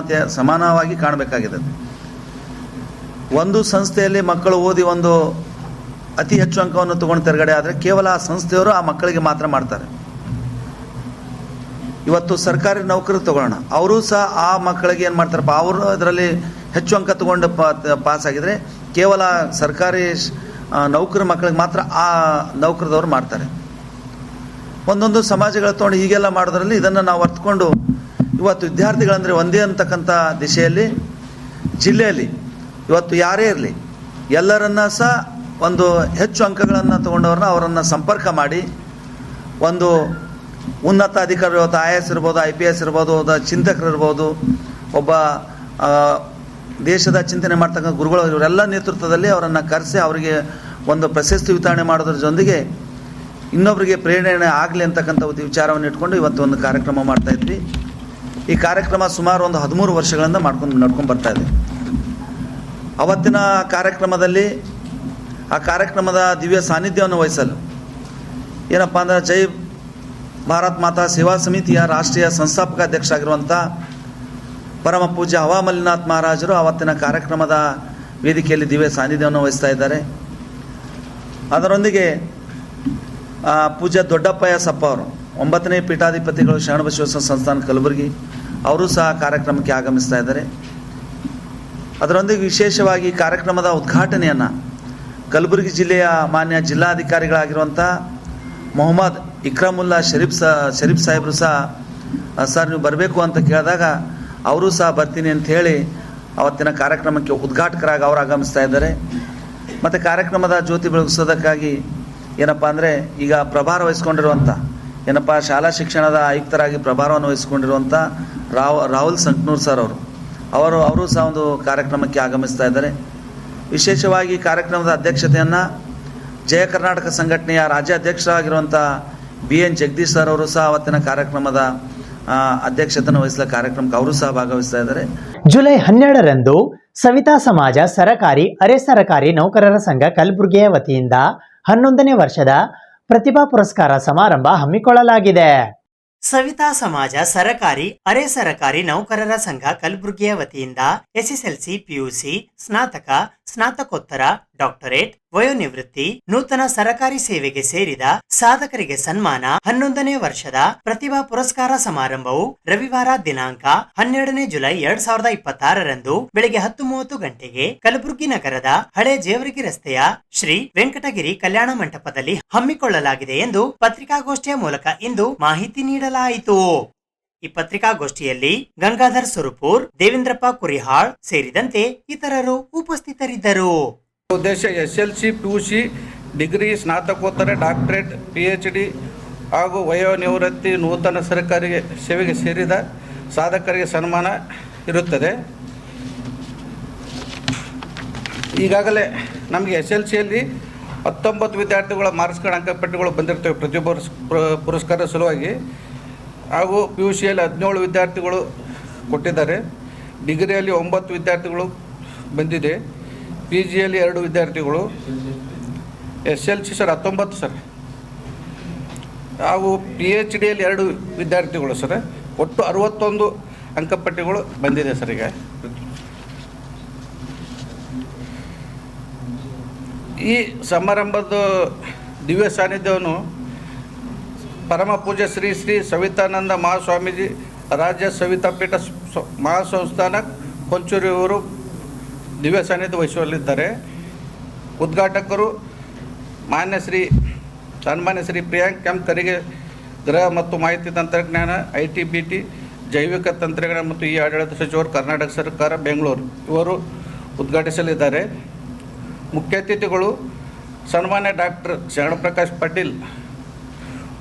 ಸಮಾನವಾಗಿ ಕಾಣಬೇಕಾಗಿದೆ. ಒಂದು ಸಂಸ್ಥೆಯಲ್ಲಿ ಮಕ್ಕಳು ಓದಿ ಒಂದು ಅತಿ ಹೆಚ್ಚು ಅಂಕವನ್ನು ತಗೊಂಡು ತೆರಗಡೆ ಆದರೆ ಕೇವಲ ಆ ಸಂಸ್ಥೆಯವರು ಆ ಮಕ್ಕಳಿಗೆ ಮಾತ್ರ ಮಾಡ್ತಾರೆ. ಇವತ್ತು ಸರ್ಕಾರಿ ನೌಕರಿ ತಗೊಳ್ಳೋಣ, ಅವರು ಸಹ ಆ ಮಕ್ಕಳಿಗೆ ಏನು ಮಾಡ್ತಾರಪ್ಪ, ಅವರು ಅದರಲ್ಲಿ ಹೆಚ್ಚು ಅಂಕ ತಗೊಂಡು ಪಾಸ್ ಆಗಿದ್ರೆ ಕೇವಲ ಸರ್ಕಾರಿ ನೌಕರಿ ಮಕ್ಕಳಿಗೆ ಮಾತ್ರ ಆ ನೌಕರದವ್ರು ಮಾಡ್ತಾರೆ. ಒಂದೊಂದು ಸಮಾಜಗಳ ತೊಗೊಂಡು ಹೀಗೆಲ್ಲ ಮಾಡೋದ್ರಲ್ಲಿ ಇದನ್ನು ನಾವು ಅರ್ಥಕೊಂಡು ಇವತ್ತು ವಿದ್ಯಾರ್ಥಿಗಳಂದರೆ ಒಂದೇ ಅಂತಕ್ಕಂಥ ದಿಶೆಯಲ್ಲಿ ಜಿಲ್ಲೆಯಲ್ಲಿ ಇವತ್ತು ಯಾರೇ ಇರಲಿ ಎಲ್ಲರನ್ನ ಸಹ ಒಂದು ಹೆಚ್ಚು ಅಂಕಗಳನ್ನು ತಗೊಂಡವ್ರನ್ನ ಅವರನ್ನು ಸಂಪರ್ಕ ಮಾಡಿ ಒಂದು ಉನ್ನತ ಅಧಿಕಾರಿ ಇವತ್ತು IAS ಇರ್ಬೋದು, IPS ಇರ್ಬೋದು, ಚಿಂತಕರು ಇರ್ಬೋದು, ಒಬ್ಬ ದೇಶದ ಚಿಂತನೆ ಮಾಡ್ತಕ್ಕಂಥ ಗುರುಗಳು, ಇವರೆಲ್ಲ ನೇತೃತ್ವದಲ್ಲಿ ಅವರನ್ನು ಕರೆಸಿ ಅವರಿಗೆ ಒಂದು ಪ್ರಶಸ್ತಿ ವಿತರಣೆ ಮಾಡೋದ್ರ ಜೊತೆಗೆ ಇನ್ನೊಬ್ಬರಿಗೆ ಪ್ರೇರಣೆ ಆಗಲಿ ಅಂತಕ್ಕಂಥ ಒಂದು ವಿಚಾರವನ್ನು ಇಟ್ಕೊಂಡು ಇವತ್ತು ಒಂದು ಕಾರ್ಯಕ್ರಮ ಮಾಡ್ತಾಯಿದ್ವಿ. ಈ ಕಾರ್ಯಕ್ರಮ ಸುಮಾರು ಒಂದು 13 ವರ್ಷಗಳಿಂದ ನಡ್ಕೊಂಡು ಬರ್ತಾ ಇದೆ. ಅವತ್ತಿನ ಕಾರ್ಯಕ್ರಮದಲ್ಲಿ ಆ ಕಾರ್ಯಕ್ರಮದ ದಿವ್ಯ ಸಾನ್ನಿಧ್ಯವನ್ನು ವಹಿಸಲು ಏನಪ್ಪ ಅಂದರೆ ಜೈ ಭಾರತ್ ಮಾತಾ ಸೇವಾ ಸಮಿತಿಯ ರಾಷ್ಟ್ರೀಯ ಸಂಸ್ಥಾಪಕ ಅಧ್ಯಕ್ಷ ಆಗಿರುವಂಥ ಪರಮ ಪೂಜ್ಯ ಹವಾಮಲ್ಲಿನಾಥ್ ಮಹಾರಾಜರು ಅವತ್ತಿನ ಕಾರ್ಯಕ್ರಮದ ವೇದಿಕೆಯಲ್ಲಿ ದಿವ್ಯ ಸಾನ್ನಿಧ್ಯವನ್ನು ವಹಿಸ್ತಾ ಇದ್ದಾರೆ. ಅದರೊಂದಿಗೆ ಪೂಜ್ಯ ದೊಡ್ಡಪ್ಪಯ್ಯ ಸಪ್ಪ ಅವರು 9ನೇ ಪೀಠಾಧಿಪತಿಗಳು ಶರಣಬಸವೇಶ್ವರ ಸಂಸ್ಥಾನ ಕಲಬುರಗಿ ಅವರು ಸಹ ಕಾರ್ಯಕ್ರಮಕ್ಕೆ ಆಗಮಿಸ್ತಾ ಇದ್ದಾರೆ. ಅದರೊಂದಿಗೆ ವಿಶೇಷವಾಗಿ ಕಾರ್ಯಕ್ರಮದ ಉದ್ಘಾಟನೆಯನ್ನು ಕಲಬುರಗಿ ಜಿಲ್ಲೆಯ ಮಾನ್ಯ ಜಿಲ್ಲಾಧಿಕಾರಿಗಳಾಗಿರುವಂಥ ಮೊಹಮ್ಮದ್ ಇಕ್ರಾಮುಲ್ಲಾ ಶರೀಫ್ ಸಾಹೇಬರು ಸಹ ಸರ್ ನೀವು ಬರಬೇಕು ಅಂತ ಕೇಳಿದಾಗ ಅವರು ಸಹ ಬರ್ತೀನಿ ಅಂತ ಹೇಳಿ ಅವತ್ತಿನ ಕಾರ್ಯಕ್ರಮಕ್ಕೆ ಉದ್ಘಾಟಕರಾಗಿ ಅವರು ಆಗಮಿಸ್ತಾ ಇದ್ದಾರೆ. ಮತ್ತು ಕಾರ್ಯಕ್ರಮದ ಜ್ಯೋತಿ ಬೆಳಗಿಸೋದಕ್ಕಾಗಿ ಏನಪ್ಪ ಅಂದರೆ ಈಗ ಪ್ರಭಾರ ವಹಿಸ್ಕೊಂಡಿರುವಂಥ ಏನಪ್ಪ ಶಾಲಾ ಶಿಕ್ಷಣದ ಆಯುಕ್ತರಾಗಿ ಪ್ರಭಾರವನ್ನು ವಹಿಸ್ಕೊಂಡಿರುವಂಥ ರಾಹುಲ್ ಸಂಕ್ನೂರ್ ಸರ್ ಅವರು ಸಹ ಒಂದು ಕಾರ್ಯಕ್ರಮಕ್ಕೆ ಆಗಮಿಸ್ತಾ ಇದ್ದಾರೆ. ವಿಶೇಷವಾಗಿ ಕಾರ್ಯಕ್ರಮದ ಅಧ್ಯಕ್ಷತೆಯನ್ನು ಜಯ ಕರ್ನಾಟಕ ಸಂಘಟನೆಯ ರಾಜ್ಯಾಧ್ಯಕ್ಷರಾಗಿರುವಂಥ BN ಜಗದೀಶ್ ಸರ್ ಅವರು ಸಹ ಅವತ್ತಿನ ಕಾರ್ಯಕ್ರಮದ ಅಧ್ಯಕ್ಷತೆಯನ್ನು ವಹಿಸಲ ಕಾರ್ಯಕ್ರಮಕ್ಕೆ ಅವರು ಸಹ ಭಾಗವಹಿಸ್ತಾ ಇದ್ದಾರೆ. ಜುಲೈ 12ರಂದು ಸವಿತಾ ಸಮಾಜ ಸರಕಾರಿ ಅರೆ ಸರಕಾರಿ ನೌಕರರ ಸಂಘ ಕಲಬುರಗಿಯ ವತಿಯಿಂದ 11ನೇ ವರ್ಷದ ಪ್ರತಿಭಾ ಪುರಸ್ಕಾರ ಸಮಾರಂಭ ಹಮ್ಮಿಕೊಳ್ಳಲಾಗಿದೆ. ಸವಿತಾ ಸಮಾಜ ಸರಕಾರಿ ಅರೆ ಸರಕಾರಿ ನೌಕರರ ಸಂಘ ಕಲಬುರಗಿಯ ವತಿಯಿಂದ ಎಸ್ಎಸ್ಎಲ್ಸಿ, ಪಿಯುಸಿ, ಸ್ನಾತಕ, ಸ್ನಾತಕೋತ್ತರ, ಡಾಕ್ಟರೇಟ್, ವಯೋನಿವೃತ್ತಿ, ನೂತನ ಸರಕಾರಿ ಸೇವೆಗೆ ಸೇರಿದ ಸಾಧಕರಿಗೆ ಸನ್ಮಾನ 11ನೇ ವರ್ಷದ ಪ್ರತಿಭಾ ಪುರಸ್ಕಾರ ಸಮಾರಂಭವು ರವಿವಾರ ದಿನಾಂಕ 12ನೇ ಜುಲೈ 2026ರಂದು ಬೆಳಿಗ್ಗೆ 10:30 ಗಂಟೆಗೆ ಕಲಬುರಗಿ ನಗರದ ಹಳೆ ಜೇವರ್ಗಿ ರಸ್ತೆಯ ಶ್ರೀ ವೆಂಕಟಗಿರಿ ಕಲ್ಯಾಣ ಮಂಟಪದಲ್ಲಿ ಹಮ್ಮಿಕೊಳ್ಳಲಾಗಿದೆ ಎಂದು ಪತ್ರಿಕಾಗೋಷ್ಠಿಯ ಮೂಲಕ ಇಂದು ಮಾಹಿತಿ ನೀಡಲಾಯಿತು. ಈ ಪತ್ರಿಕಾಗೋಷ್ಠಿಯಲ್ಲಿ ಗಂಗಾಧರ್ ಸುರಪುರ್, ದೇವೇಂದ್ರಪ್ಪ ಕುರಿಹಾಳ್ ಸೇರಿದಂತೆ ಇತರರು ಉಪಸ್ಥಿತರಿದ್ದರು. ಉದ್ದೇಶ SLC, PUC, ಡಿಗ್ರಿ, ಸ್ನಾತಕೋತ್ತರ, ಡಾಕ್ಟರೇಟ್, PhD ಹಾಗೂ ವಯೋನಿವೃತ್ತಿ, ನೂತನ ಸರ್ಕಾರಿ ಸೇವೆಗೆ ಸೇರಿದ ಸಾಧಕರಿಗೆ ಸನ್ಮಾನ ಇರುತ್ತದೆ. ಈಗಾಗಲೇ ನಮಗೆ SLCಯಲ್ಲಿ 19 ವಿದ್ಯಾರ್ಥಿಗಳ ಮಾರ್ಕ್ಸ್ ಕಾರ್ಡ್ ಅಂಕಪಟ್ಟಿಗಳು ಬಂದಿರ್ತವೆ ಪ್ರತಿಭಾ ಪುರಸ್ಕಾರ ಸಲುವಾಗಿ. ಹಾಗೂ PUCಯಲ್ಲಿ 17 ವಿದ್ಯಾರ್ಥಿಗಳು ಕೊಟ್ಟಿದ್ದಾರೆ. ಡಿಗ್ರಿಯಲ್ಲಿ 9 ವಿದ್ಯಾರ್ಥಿಗಳು ಬಂದಿದೆ. PGಯಲ್ಲಿ 2 ವಿದ್ಯಾರ್ಥಿಗಳು, SLC ಸರ್ 19 ಸರ್, ಹಾಗೂ PhDಯಲ್ಲಿ 2 ವಿದ್ಯಾರ್ಥಿಗಳು ಸರ್. ಒಟ್ಟು 61 ಅಂಕಪಟ್ಟಿಗಳು ಬಂದಿದೆ ಸರ್. ಈಗ ಈ ಸಮಾರಂಭದ ದಿವ್ಯ ಸಾನ್ನಿಧ್ಯವನ್ನು ಪರಮ ಪೂಜ್ಯ ಶ್ರೀ ಶ್ರೀ ಸವಿತಾನಂದ ಮಹಾಸ್ವಾಮೀಜಿ ರಾಜ್ಯ ಸವಿತಾಪೀಠ ಮಹಾಸಂಸ್ಥಾನ ಕೊಂಚೂರು ಇವರು ದಿವ್ಯ ಸಾನ್ನಿಧ್ಯ ವಹಿಸಲಿದ್ದಾರೆ. ಉದ್ಘಾಟಕರು ಸನ್ಮಾನ್ಯ ಶ್ರೀ ಪ್ರಿಯಾಂಕ್ ಎಂ ಖರ್ಗೆ, ಗೃಹ ಮತ್ತು ಮಾಹಿತಿ ತಂತ್ರಜ್ಞಾನ, IT, BT, ಜೈವಿಕ ತಂತ್ರಜ್ಞಾನ ಮತ್ತು ಆಡಳಿತ ಸಚಿವರು, ಕರ್ನಾಟಕ ಸರ್ಕಾರ, ಬೆಂಗಳೂರು ಇವರು ಉದ್ಘಾಟಿಸಲಿದ್ದಾರೆ. ಮುಖ್ಯ ಅತಿಥಿಗಳು ಸನ್ಮಾನ್ಯ ಡಾಕ್ಟರ್ ಶರಣಪ್ರಕಾಶ್ ಪಾಟೀಲ್,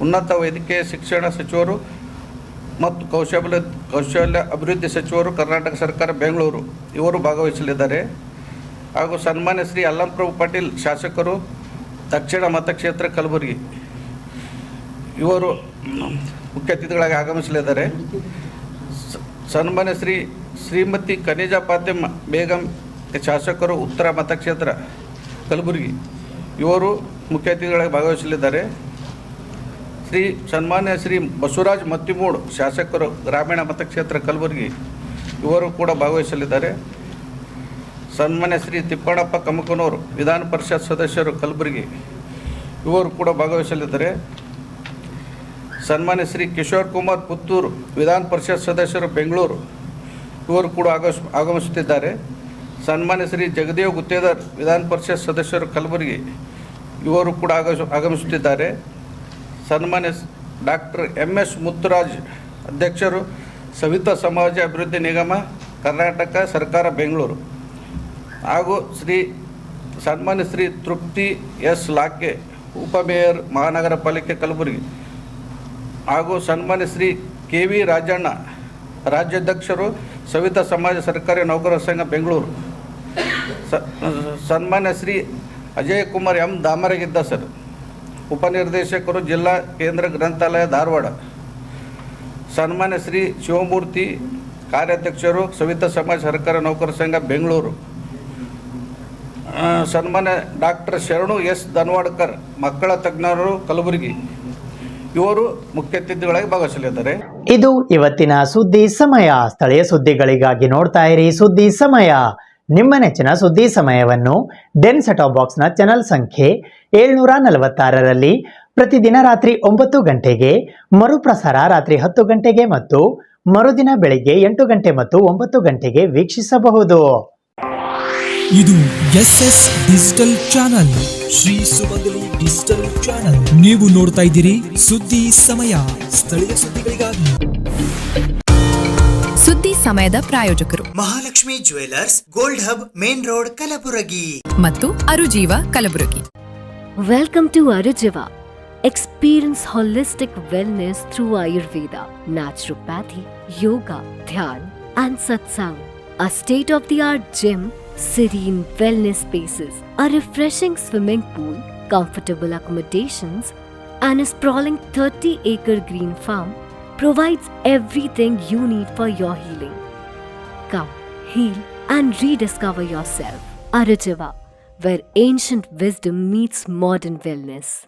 ಉನ್ನತ ವೈದ್ಯಕೀಯ ಶಿಕ್ಷಣ ಸಚಿವರು ಮತ್ತು ಕೌಶಲ್ಯ ಅಭಿವೃದ್ಧಿ ಸಚಿವರು, ಕರ್ನಾಟಕ ಸರ್ಕಾರ, ಬೆಂಗಳೂರು ಇವರು ಭಾಗವಹಿಸಲಿದ್ದಾರೆ. ಹಾಗೂ ಸನ್ಮಾನ್ಯ ಶ್ರೀ ಅಲ್ಲಂಪ್ರಭು ಪಾಟೀಲ್, ಶಾಸಕರು, ದಕ್ಷಿಣ ಮತಕ್ಷೇತ್ರ, ಕಲಬುರಗಿ ಇವರು ಮುಖ್ಯ ಅತಿಥಿಗಳಾಗಿ ಆಗಮಿಸಲಿದ್ದಾರೆ. ಸನ್ಮಾನ್ಯ ಶ್ರೀಮತಿ ಖನಿಜಾ ಫಾತಿಮಾ ಬೇಗಂ, ಶಾಸಕರು, ಉತ್ತರ ಮತಕ್ಷೇತ್ರ, ಕಲಬುರಗಿ ಇವರು ಮುಖ್ಯ ಅತಿಥಿಗಳಾಗಿ ಭಾಗವಹಿಸಲಿದ್ದಾರೆ. ಸನ್ಮಾನ್ಯ ಶ್ರೀ ಬಸವರಾಜ್ ಮತ್ತಿಮೂಡ್, ಶಾಸಕರು, ಗ್ರಾಮೀಣ ಮತಕ್ಷೇತ್ರ, ಕಲಬುರಗಿ ಇವರು ಕೂಡ ಭಾಗವಹಿಸಲಿದ್ದಾರೆ. ಸನ್ಮಾನ್ಯ ಶ್ರೀ ತಿಪ್ಪಣ್ಣಪ್ಪ ಕಮಕನೂರು, ವಿಧಾನ ಪರಿಷತ್ ಸದಸ್ಯರು, ಕಲಬುರಗಿ ಇವರು ಕೂಡ ಭಾಗವಹಿಸಲಿದ್ದಾರೆ. ಸನ್ಮಾನ್ಯ ಶ್ರೀ ಕಿಶೋರ್ ಕುಮಾರ್ ಪುತ್ತೂರು, ವಿಧಾನ ಪರಿಷತ್ ಸದಸ್ಯರು, ಬೆಂಗಳೂರು ಇವರು ಕೂಡ ಆಗಮಿಸುತ್ತಿದ್ದಾರೆ. ಸನ್ಮಾನ್ಯ ಶ್ರೀ ಜಗದೇವ್ ಗುತ್ತೇದಾರ್, ವಿಧಾನ ಪರಿಷತ್ ಸದಸ್ಯರು, ಕಲಬುರಗಿ ಇವರು ಕೂಡ ಆಗಮಿಸುತ್ತಿದ್ದಾರೆ. ಸನ್ಮಾನ್ಯ ಡಾಕ್ಟರ್ MS ಮುತ್ತುರಾಜ್, ಅಧ್ಯಕ್ಷರು, ಸವಿತಾ ಸಮಾಜ ಅಭಿವೃದ್ಧಿ ನಿಗಮ, ಕರ್ನಾಟಕ ಸರ್ಕಾರ, ಬೆಂಗಳೂರು. ಹಾಗೂ ಸನ್ಮಾನ್ಯ ಶ್ರೀ ತೃಪ್ತಿ S ಲಾಕೆ, ಉಪಮೇಯರ್, ಮಹಾನಗರ ಪಾಲಿಕೆ, ಕಲಬುರಗಿ. ಹಾಗೂ ಸನ್ಮಾನ್ಯ ಶ್ರೀ KV ರಾಜಣ್ಣ, ರಾಜ್ಯಾಧ್ಯಕ್ಷರು, ಸವಿತಾ ಸಮಾಜ ಸರ್ಕಾರಿ ನೌಕರರ ಸಂಘ, ಬೆಂಗಳೂರು. ಸನ್ಮಾನ್ಯ ಶ್ರೀ ಅಜಯ್ ಕುಮಾರ್ M ದಾಮರಗಿದ್ದ ಸರ್, ಉಪನಿರ್ದೇಶಕರು, ಜಿಲ್ಲಾ ಕೇಂದ್ರ ಗ್ರಂಥಾಲಯ, ಧಾರವಾಡ. ಸನ್ಮಾನ್ಯ ಶ್ರೀ ಶಿವಮೂರ್ತಿ, ಕಾರ್ಯಾಧ್ಯಕ್ಷರು, ಸವಿತಾ ಸಮಾಜ ಸರ್ಕಾರಿ ನೌಕರರ ಸಂಘ, ಬೆಂಗಳೂರು. ಸನ್ಮಾನ್ಯ ಡಾಕ್ಟರ್ ಶರಣು S ಧನ್ವಾಡ್ಕರ್, ಮಕ್ಕಳ ತಜ್ಞರು, ಕಲಬುರಗಿ ಇವರು ಮುಖ್ಯ ಅತಿಥಿಗಳಾಗಿ ಭಾಗವಹಿಸಲಿದ್ದಾರೆ. ಇದು ಇವತ್ತಿನ ಸುದ್ದಿ ಸಮಯ. ಸ್ಥಳೀಯ ಸುದ್ದಿಗಳಿಗಾಗಿ ನೋಡ್ತಾ ಇರಿ ಸುದ್ದಿ ಸಮಯ. ನಿಮ್ಮ ನೆಚ್ಚಿನ ಸುದ್ದಿ ಸಮಯವನ್ನು ಡೆನ್ ಸೆಟಾಪ್ ಬಾಕ್ಸ್ನ ಚಾನಲ್ ಸಂಖ್ಯೆ 746ರಲ್ಲಿ ಪ್ರತಿದಿನ ರಾತ್ರಿ 9 ಗಂಟೆಗೆ, ಮರುಪ್ರಸಾರ ರಾತ್ರಿ 10 ಗಂಟೆಗೆ ಮತ್ತು ಮರುದಿನ ಬೆಳಿಗ್ಗೆ 8 ಗಂಟೆ ಮತ್ತು 9 ಗಂಟೆಗೆ ವೀಕ್ಷಿಸಬಹುದು. ಇದು SS ಡಿಜಿಟಲ್ ಚಾನಲ್, ಶ್ರೀ ಸುಮಂಗಲಿ ಡಿಜಿಟಲ್ ಚಾನಲ್. ನೀವು ನೋಡ್ತಾ ಇದ್ದೀರಿ ಸುದ್ದಿ ಸಮಯ, ಸ್ಥಳೀಯ ಸುದ್ದಿಗಳಿಗಾಗಿ. ಸುದ್ದಿ ಸಮಯದ ಪ್ರಾಯೋಜಕರು Mahalakshmi jewellers, gold hub, main road, Kalaburagi ಮತ್ತು ಅರುಜೀವ, Kalaburagi. Welcome to Arujiva. Experience holistic wellness through Ayurveda, naturopathy, yoga, dhyan, and satsang. A state-of-the-art gym, serene wellness spaces, a refreshing swimming pool, comfortable accommodations, and a sprawling 30-acre green farm provides everything you need for your healing. Come, heal and rediscover yourself. Arujiva, where ancient wisdom meets modern wellness.